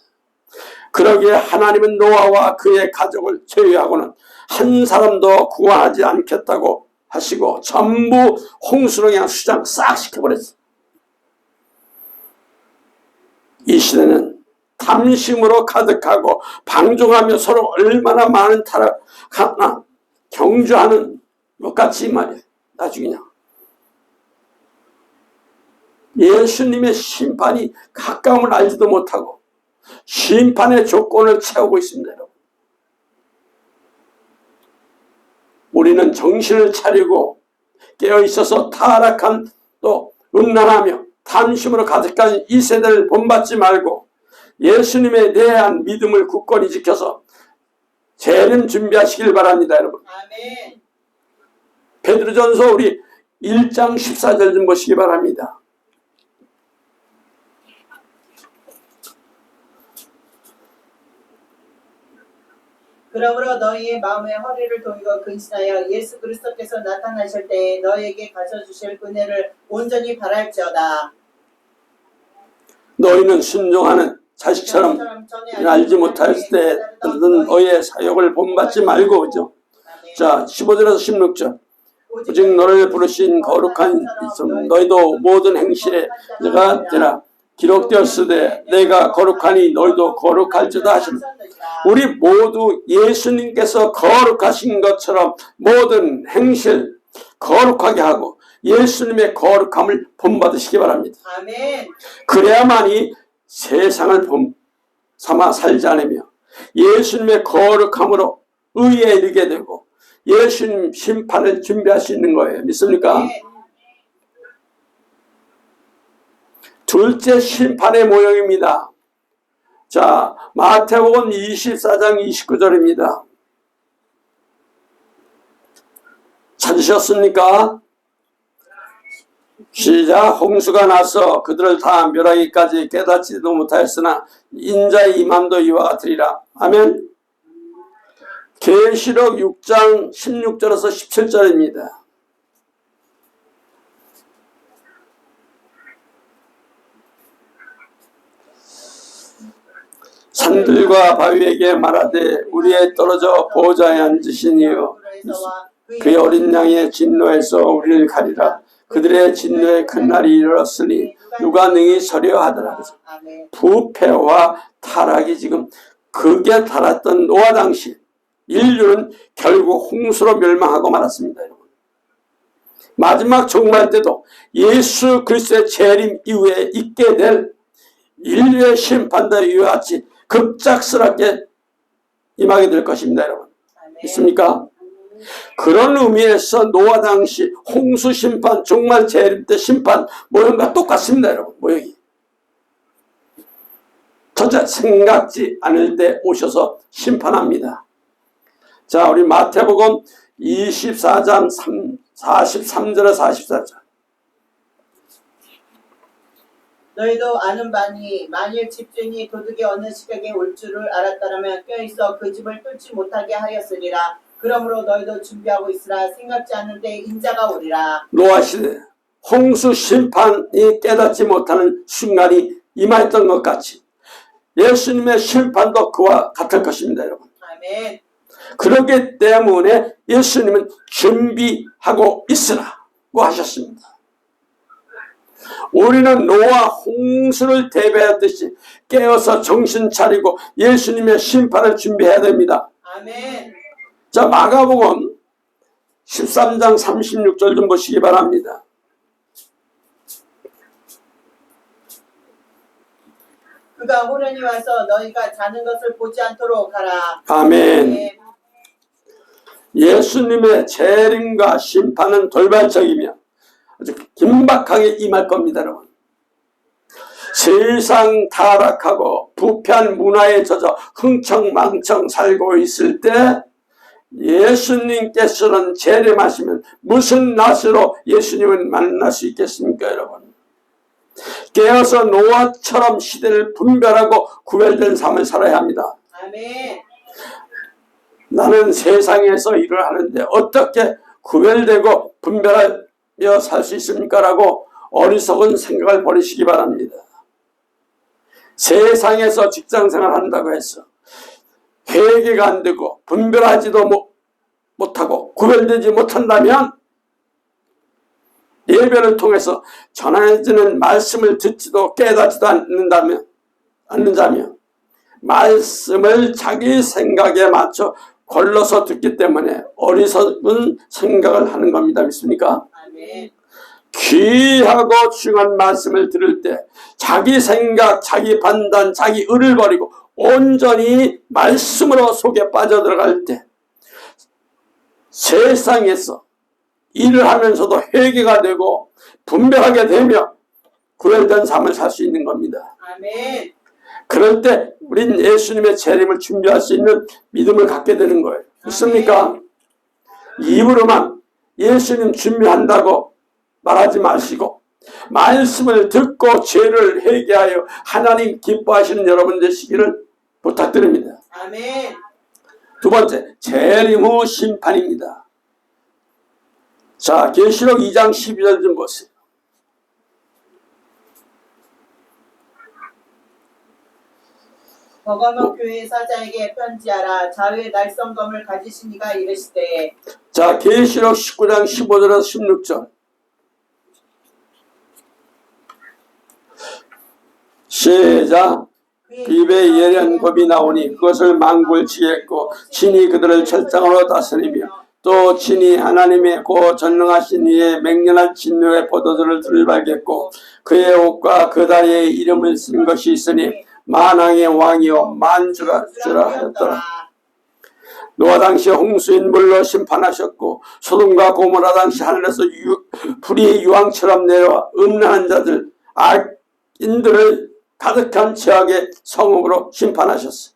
그러기에 하나님은 노아와 그의 가족을 제외하고는 한 사람도 구원하지 않겠다고 하시고 전부 홍수로 그냥 수장 싹 시켜버렸어요. 이 시대는 탐심으로 가득하고 방종하며 서로 얼마나 많은 타락하나 경주하는 것 같이 말이에요. 나중에 그냥 예수님의 심판이 가까움을 알지도 못하고 심판의 조건을 채우고 있습니다. 여러분. 우리는 정신을 차리고 깨어있어서 타락한 또 음란하며 탐심으로 가득한 이 세대를 본받지 말고 예수님에 대한 믿음을 굳건히 지켜서 재림 준비하시길 바랍니다. 여러분. 아멘. 베드로전서 우리 1장 14절 좀 보시기 바랍니다. 그러므로 너희의 마음에 허리를 동이고 근신하여 예수 그리스도께서 나타나실 때에 너희에게 가져주실 은혜를 온전히 바랄지어다. 너희는 순종하는 자식처럼 알지 못했을 때 너희의 사역을 본받지 말고, 그죠? 자, 15절에서 16절. 오직 너를 부르신 거룩한 이름 너희도 모든 행실에 내가 되라. 기록되었으되 내가 거룩하니 너희도 거룩할지다 하십니다. 우리 모두 예수님께서 거룩하신 것처럼 모든 행실 거룩하게 하고 예수님의 거룩함을 본받으시기 바랍니다. 아멘. 그래야만이 세상을 삼아 살지 않으며 예수님의 거룩함으로 의에 이르게 되고 예수님 심판을 준비할 수 있는 거예요. 믿습니까? 아멘. 둘째 심판의 모형입니다. 자, 마태복음 24장 29절입니다. 찾으셨습니까? 시작. 홍수가 나서 그들을 다 멸하기까지 깨닫지도 못하였으나 인자의 임함도 이와 같으리라. 아멘. 계시록 6장 16절에서 17절입니다. 산들과 바위에게 말하되 우리에 떨어져 보호자에 앉으시니요 그의 어린 양의 진노에서 우리를 가리라. 그들의 진노의 큰 날이 이르렀으니 누가 능히 서려 하더라. 부패와 타락이 지금 극에 달았던 노아 당시 인류는 결국 홍수로 멸망하고 말았습니다. 여러분. 마지막 종말 때도 예수 그리스도의 재림 이후에 있게 될 인류의 심판도 이와 같이 급작스럽게 임하게 될 것입니다. 여러분. 있습니까? 그런 의미에서 노아 당시 홍수 심판, 종말 재림 때 심판 모형과 똑같습니다. 여러분. 모형이. 전혀 생각지 않을 때 오셔서 심판합니다. 자, 우리 마태복음 24장 43절에 44절. 너희도 아는 바니 만일 집주인이 도둑이 어느 시각에 올 줄을 알았더라면 껴있어 그 집을 뚫지 못하게 하였으리라. 그러므로 너희도 준비하고 있으라. 생각지 않을 때 인자가 오리라. 노아 시대 홍수 심판이 깨닫지 못하는 순간이 임했던 것 같이 예수님의 심판도 그와 같을 것입니다. 여러분. 아멘. 그렇기 때문에 예수님은 준비하고 있으라고 하셨습니다. 우리는 노아 홍수를 대비하듯이 깨어서 정신 차리고 예수님의 심판을 준비해야 됩니다. 아멘. 자, 마가복음 13장 36절 좀 보시기 바랍니다. 그가 호련히 와서 너희가 자는 것을 보지 않도록 하라. 아멘. 예수님의 재림과 심판은 돌발적이며 아주 긴박하게 임할 겁니다. 여러분. 세상 타락하고 부패한 문화에 젖어 흥청망청 살고 있을 때 예수님께서는 재림하시면 무슨 낯으로 예수님을 만날 수 있겠습니까? 여러분. 깨어서 노아처럼 시대를 분별하고 구별된 삶을 살아야 합니다. 아멘. 나는 세상에서 일을 하는데 어떻게 구별되고 분별하며 살 수 있습니까? 라고 어리석은 생각을 버리시기 바랍니다. 세상에서 직장생활 한다고 해서 회개가 안 되고 분별하지도 못하고 구별되지 못한다면, 예배를 통해서 전해지는 말씀을 듣지도 깨닫지도 않는다면 말씀을 자기 생각에 맞춰 걸러서 듣기 때문에 어리석은 생각을 하는 겁니다. 믿습니까? 아멘. 귀하고 중요한 말씀을 들을 때 자기 생각, 자기 판단, 자기 의를 버리고 온전히 말씀으로 속에 빠져들어갈 때 세상에서 일을 하면서도 회개가 되고 분별하게 되며 구별된 삶을 살 수 있는 겁니다. 아멘. 그럴 때 우린 예수님의 재림을 준비할 수 있는 믿음을 갖게 되는 거예요. 믿습니까? 입으로만 예수님 준비한다고 말하지 마시고 말씀을 듣고 죄를 회개하여 하나님 기뻐하시는 여러분 되시기를 부탁드립니다. 아멘. 두 번째, 재림 후 심판입니다. 자, 계시록 2장 12절 좀 보세요. 버가모 교회 사자에게 편지하라. 자유의 날성검을 가지신 이가 이르시되. 자, 계시록 19장 15절에서 16절. 시작. 그 입에 예리한 법이 나오니 그것을 만국을 지겠고 친히 그들을 철장으로 다스리며 또 친히 하나님의 고 전능하신 이의 맹렬한 진노의 포도주를 들발겠고 그의 옷과 그 다리에 이름을 쓴 것이 있으니 만왕의 왕이요 만주라 주라 하였더라. 노아 당시 홍수인 물로 심판하셨고 소돔과 고모라 당시 하늘에서 불이 유황처럼 내려와 음란한 자들 악인들을 가득한 죄악의 성읍으로 심판하셨어.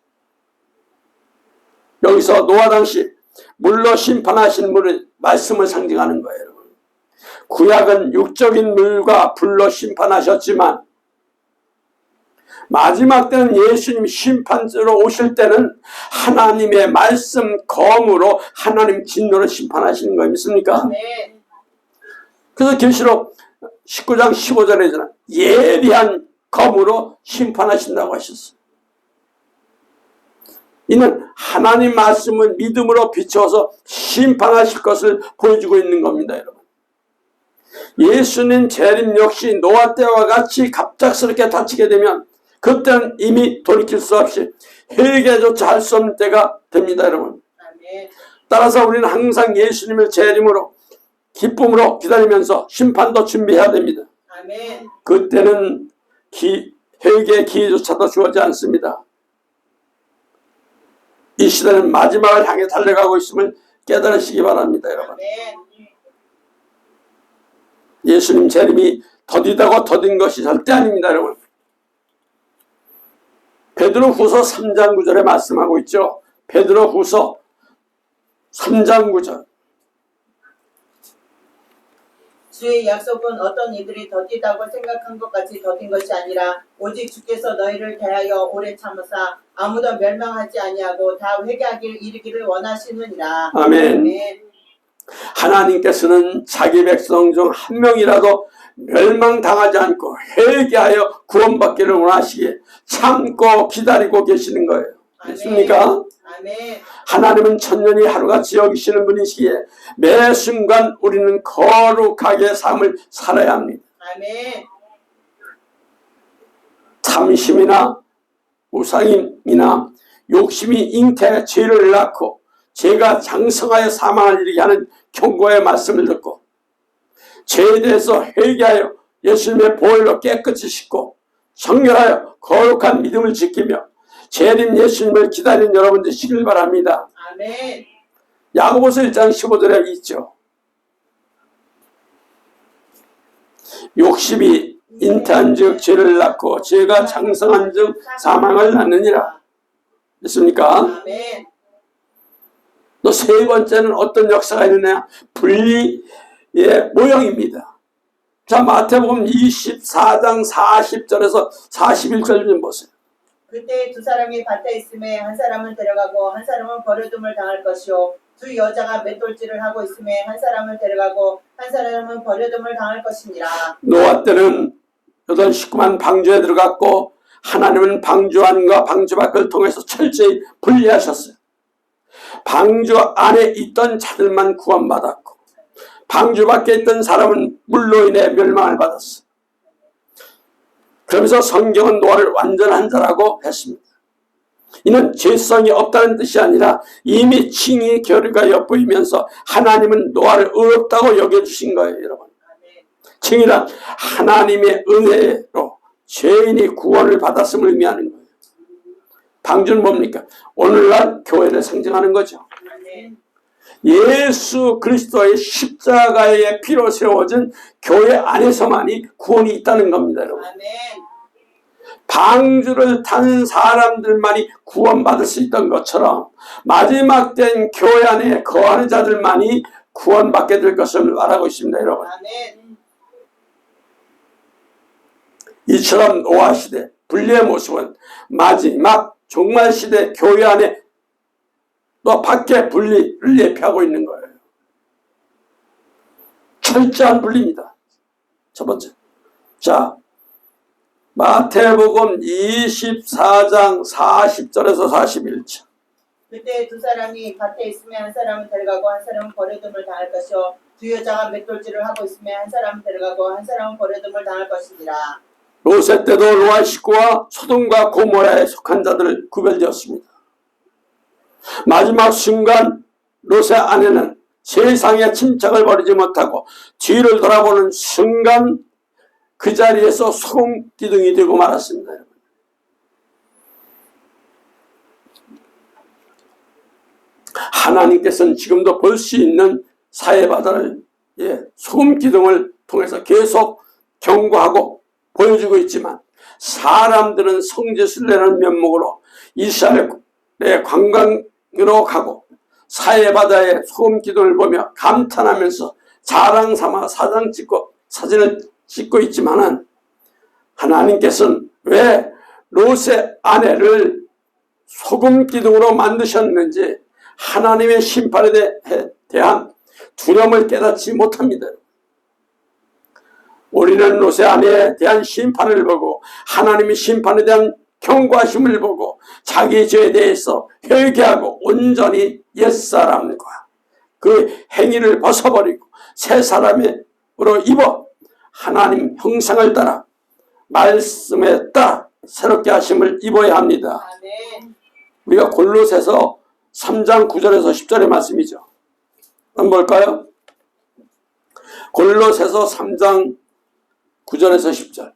여기서 노아 당시 물로 심판하신 물은 말씀을 상징하는 거예요. 여러분. 구약은 육적인 물과 불로 심판하셨지만 마지막 때는 예수님 심판자로 오실 때는 하나님의 말씀 검으로 하나님 진노를 심판하시는 거 믿습니까? 네. 그래서 계시록 19장 15절에는 예리한 검으로 심판하신다고 하셨어요. 이는 하나님 말씀을 믿음으로 비춰서 심판하실 것을 보여주고 있는 겁니다. 여러분. 예수님 재림 역시 노아 때와 같이 갑작스럽게 닥치게 되면 그때는 이미 돌이킬 수 없이 회개조차 할 수 없는 때가 됩니다. 여러분. 따라서 우리는 항상 예수님을 재림으로 기쁨으로 기다리면서 심판도 준비해야 됩니다. 그때는 회개의 기회조차도 주어지지 않습니다. 이 시대는 마지막을 향해 달려가고 있음을 깨달으시기 바랍니다. 여러분. 예수님 재림이 더디다고 더딘 것이 절대 아닙니다. 여러분. 베드로후서 3장 9절에 말씀하고 있죠. 베드로후서 3장 9절. 주의 약속은 어떤 이들이 더디다고 생각한 것 같이 더딘 것이 아니라 오직 주께서 너희를 대하여 오래 참으사 아무도 멸망하지 아니하고 다 회개하기를 이르기를 원하시느니라. 아멘. 하나님께서는 자기 백성 중 한 명이라도 멸망당하지 않고 회개하여 구원받기를 원하시기에 참고 기다리고 계시는 거예요. 됐습니까? 아멘. 하나님은 천년이 하루같이 여기시는 분이시기에 매 순간 우리는 거룩하게 삶을 살아야 합니다. 아멘. 탐심이나 우상임이나 욕심이 잉태하여 죄를 낳고 죄가 장성하여 사망을 이르게 하는 경고의 말씀을 듣고 죄에 대해서 회개하여 예수님의 보혈로 깨끗이 씻고 정결하여 거룩한 믿음을 지키며 재림 예수님을 기다리는 여러분 되시길 바랍니다. 아멘. 야고보서 1장 15절에 있죠. 욕심이 잉태한 즉 죄를 낳고 죄가 장성한 즉 사망을 낳느니라. 됐습니까? 아멘. 또 세 번째는 어떤 역사가 있느냐? 분리의 모형입니다. 자, 마태복음 24장 40절에서 41절 좀 보세요. 그때 두 사람이 밭에 있음에 한 사람은 데려가고 한 사람은 버려둠을 당할 것이요 두 여자가 맷돌질을 하고 있음에 한 사람은 데려가고 한 사람은 버려둠을 당할 것이니라. 노아 때는 여덟 식구만 방주에 들어갔고 하나님은 방주 안과 방주 밖을 통해서 철저히 분리하셨어요. 방주 안에 있던 자들만 구원받았고 방주 밖에 있던 사람은 물로 인해 멸망을 받았어요. 그러면서 성경은 노아를 완전한 자라고 했습니다. 이는 죄성이 없다는 뜻이 아니라 이미 칭의 결의가 엿보이면서 하나님은 노아를 의롭다고 여겨주신 거예요, 여러분. 칭의란 하나님의 은혜로 죄인이 구원을 받았음을 의미하는 거예요. 방주는 뭡니까? 오늘날 교회를 상징하는 거죠. 예수 그리스도의 십자가의 피로 세워진 교회 안에서만이 구원이 있다는 겁니다, 여러분. 방주를 탄 사람들만이 구원받을 수 있던 것처럼 마지막 된 교회 안에 거하는 자들만이 구원받게 될 것을 말하고 있습니다, 여러분. 이처럼 노아 시대 분리의 모습은 마지막 종말 시대 교회 안에 또 밖에 분리를 예표하고 있는 거예요. 철저한 분리입니다. 첫 번째. 자, 마태복음 24장 40절에서 41절. 그때 두 사람이 밭에 있으며 한 사람은 데려가고 한 사람은 버려둠을 당할 것이요 두 여자가 맷돌질을 하고 있으며 한 사람은 데려가고 한 사람은 버려둠을 당할 것이니라. 롯의 때도 노아 식구와 소돔과 고모라에 속한 자들을 구별되었습니다. 마지막 순간 롯의 아내는 세상의 침착을 버리지 못하고 뒤를 돌아보는 순간 그 자리에서 소금 기둥이 되고 말았습니다. 하나님께서는 지금도 볼 수 있는 사해바다를 소금 기둥을 통해서 계속 경고하고 보여주고 있지만 사람들은 성지순례라는 면목으로 이스라엘의 관광으로 가고 사해바다의 소금 기둥을 보며 감탄하면서 자랑 삼아 사진을 찍고 있지만은 하나님께서는 왜 롯의 아내를 소금 기둥으로 만드셨는지 하나님의 심판에 대한 두려움을 깨닫지 못합니다. 우리는 롯의 아내에 대한 심판을 보고 하나님의 심판에 대한 경고하심을 보고 자기 죄에 대해서 회개하고 온전히 옛사람과 그 행위를 벗어버리고 새 사람으로 입어 하나님 형상을 따라 말씀에 따라 새롭게 하심을 입어야 합니다. 우리가 골로새서 3장 9절에서 10절의 말씀이죠. 한번 볼까요? 골로새서 3장 9절에서 10절.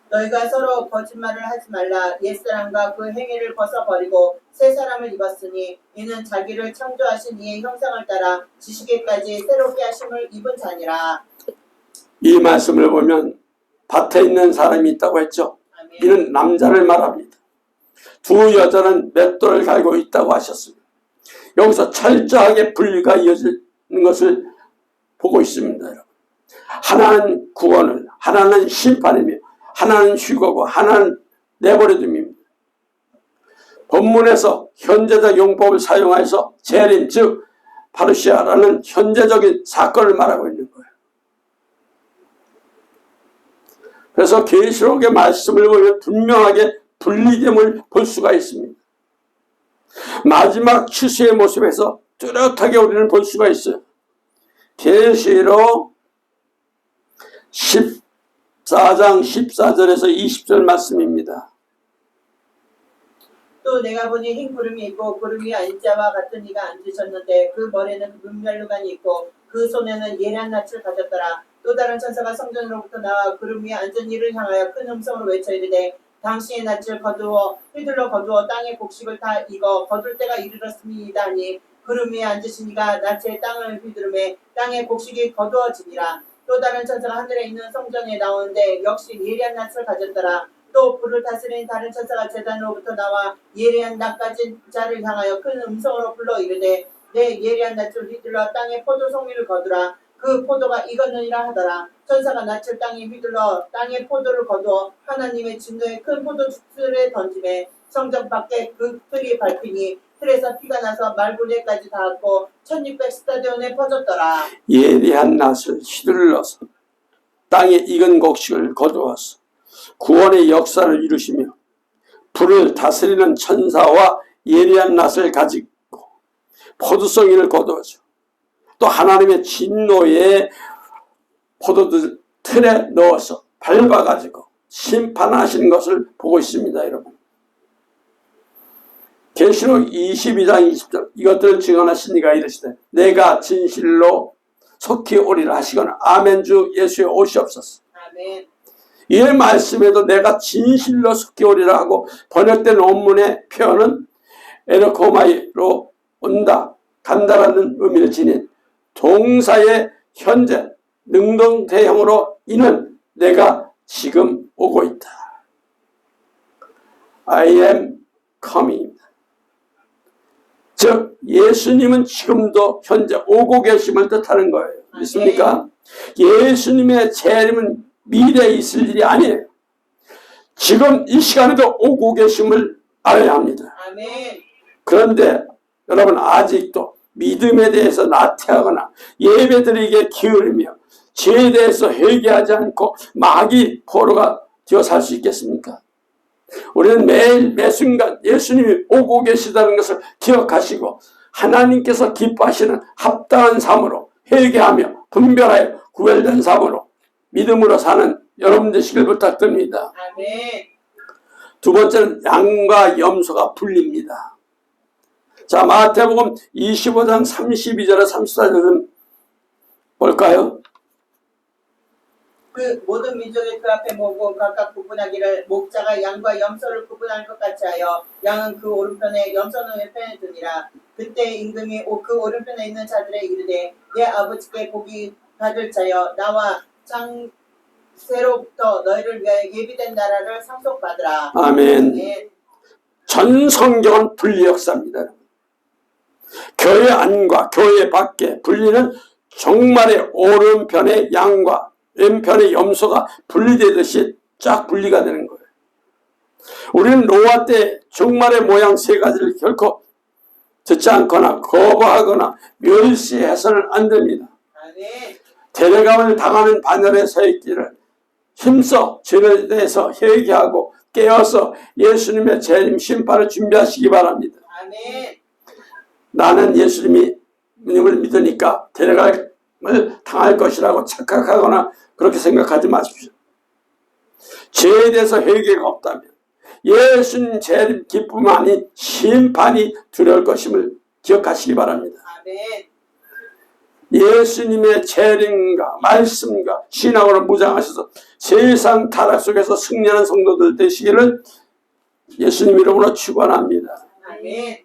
너희가 서로 거짓말을 하지 말라. 옛사람과 그 행위를 벗어버리고 새 사람을 입었으니 이는 자기를 창조하신 이의 형상을 따라 지식에까지 새롭게 하심을 입은 자니라. 이 말씀을 보면 밭에 있는 사람이 있다고 했죠. 아멘. 이는 남자를 말합니다. 두 여자는 맷돌을 갈고 있다고 하셨습니다. 여기서 철저하게 분리가 이어지는 것을 보고 있습니다. 여러분. 하나는 구원을, 하나는 심판이며 하나는 휴거고 하나는 내버려둠입니다. 본문에서 현재적 용법을 사용해서 재림 즉 파르시아라는 현재적인 사건을 말하고 있는 거예요. 그래서 계시록의 말씀을 보면 분명하게 분리됨을 볼 수가 있습니다. 마지막 추수의 모습에서 뚜렷하게 우리는 볼 수가 있어요. 계시록 14장 14절에서 20절 말씀입니다. 또 내가 보니 흰 구름이 있고 구름 위에 앉자와 같은 이가 앉으셨는데 그 머리에는 문면류관이 있고 그 손에는 예리한 낯을 가졌더라. 또 다른 천사가 성전으로부터 나와 구름 위에 앉은 이를 향하여 큰 음성으로 외쳐 이르되 당신의 낯을 거두어 휘둘러 거두어 땅의 곡식을 다 익어 거둘 때가 이르렀습니다 하니 구름 위에 앉으신 이가 낯에 땅을 휘두르매 땅의 곡식이 거두어지니라. 또 다른 천사가 하늘에 있는 성전에 나오는데 역시 예리한 낯을 가졌더라. 또 불을 다스리는 다른 천사가 제단으로부터 나와 예리한 낯가진 자를 향하여 큰 음성으로 불러 이르되 내 예리한 낯을 휘둘러 땅에 포도 송이를 거두라. 그 포도가 익었느니라 하더라. 천사가 낯을 땅에 휘둘러 땅에 포도를 거두어 하나님의 진노의 큰 포도주틀에 던지매 성전 밖에 그 틀이 밟히니 틀에서 피가 나서 말굴레까지 닿았고 1600 스타디온에 퍼졌더라. 예리한 낫을 휘둘러서 땅에 익은 곡식을 거두어서 구원의 역사를 이루시며 불을 다스리는 천사와 예리한 낫을 가지고 포도송이를 거두어서 또 하나님의 진노의 포도주 틀에 넣어서 밟아가지고 심판하시는 것을 보고 있습니다. 여러분, 계시록 22장 20절 이것들을 증언하신 이가 이르시되 내가 진실로 속히 오리라 하시거나 아멘 주 예수의 오시옵소서. 아멘. 이 말씀에도 내가 진실로 속히 오리라 하고 번역된 원문의 표현은 에르코마이로 온다, 간다라는 의미를 지닌 동사의 현재 능동태형으로 이는 내가 지금 오고 있다. I am coming. 즉 예수님은 지금도 현재 오고 계심을 뜻하는 거예요. 믿습니까? 예수님의 재림은 미래에 있을 일이 아니에요. 지금 이 시간에도 오고 계심을 알아야 합니다. 아멘. 그런데 여러분 아직도 믿음에 대해서 나태하거나 예배드리기에 기울이며 죄에 대해서 회개하지 않고 마귀 포로가 되어 살 수 있겠습니까? 우리는 매일 매순간 예수님이 오고 계시다는 것을 기억하시고 하나님께서 기뻐하시는 합당한 삶으로 회개하며 분별하여 구별된 삶으로 믿음으로 사는 여러분 되시길 부탁드립니다. 아멘. 두 번째는 양과 염소가 분립니다. 자, 마태복음 25장 32절에 34절 좀 볼까요? 그 모든 민족이 그 앞에 모고 각각 구분하기를 목자가 양과 염소를 구분할 것 같이 하여 양은 그 오른편에 염소는 왼편에 두니라. 그때 임금이 그 오른편에 있는 자들에 이르되 내 아버지께 복이 받을 자여 나와 장세로부터 너희를 위하여 예비된 나라를 상속받으라. 아멘. 아멘. 전 성경은 분리 역사입니다. 교회 안과 교회 밖에 분리는 종말의 오른편의 양과 왼편의 염소가 분리되듯이 쫙 분리가 되는 거예요. 우리는 노아 때 종말의 모양 세 가지를 결코 듣지 않거나 거부하거나 멸시해서는 안 됩니다. 아멘. 데려감을 당하는 반열에 서 있기를 힘써 죄에 대해서 회개하고 깨어서 예수님의 재림 심판을 준비하시기 바랍니다. 아멘. 나는 예수님을 믿으니까 데려감을 당할 것이라고 착각하거나 그렇게 생각하지 마십시오. 죄에 대해서 회개가 없다면 예수님 재림 기쁨 아닌 심판이 두려울 것임을 기억하시기 바랍니다. 아멘. 예수님의 재림과 말씀과 신앙으로 무장하셔서 세상 타락 속에서 승리하는 성도들 되시기를 예수님 이름으로 축원합니다. 아멘.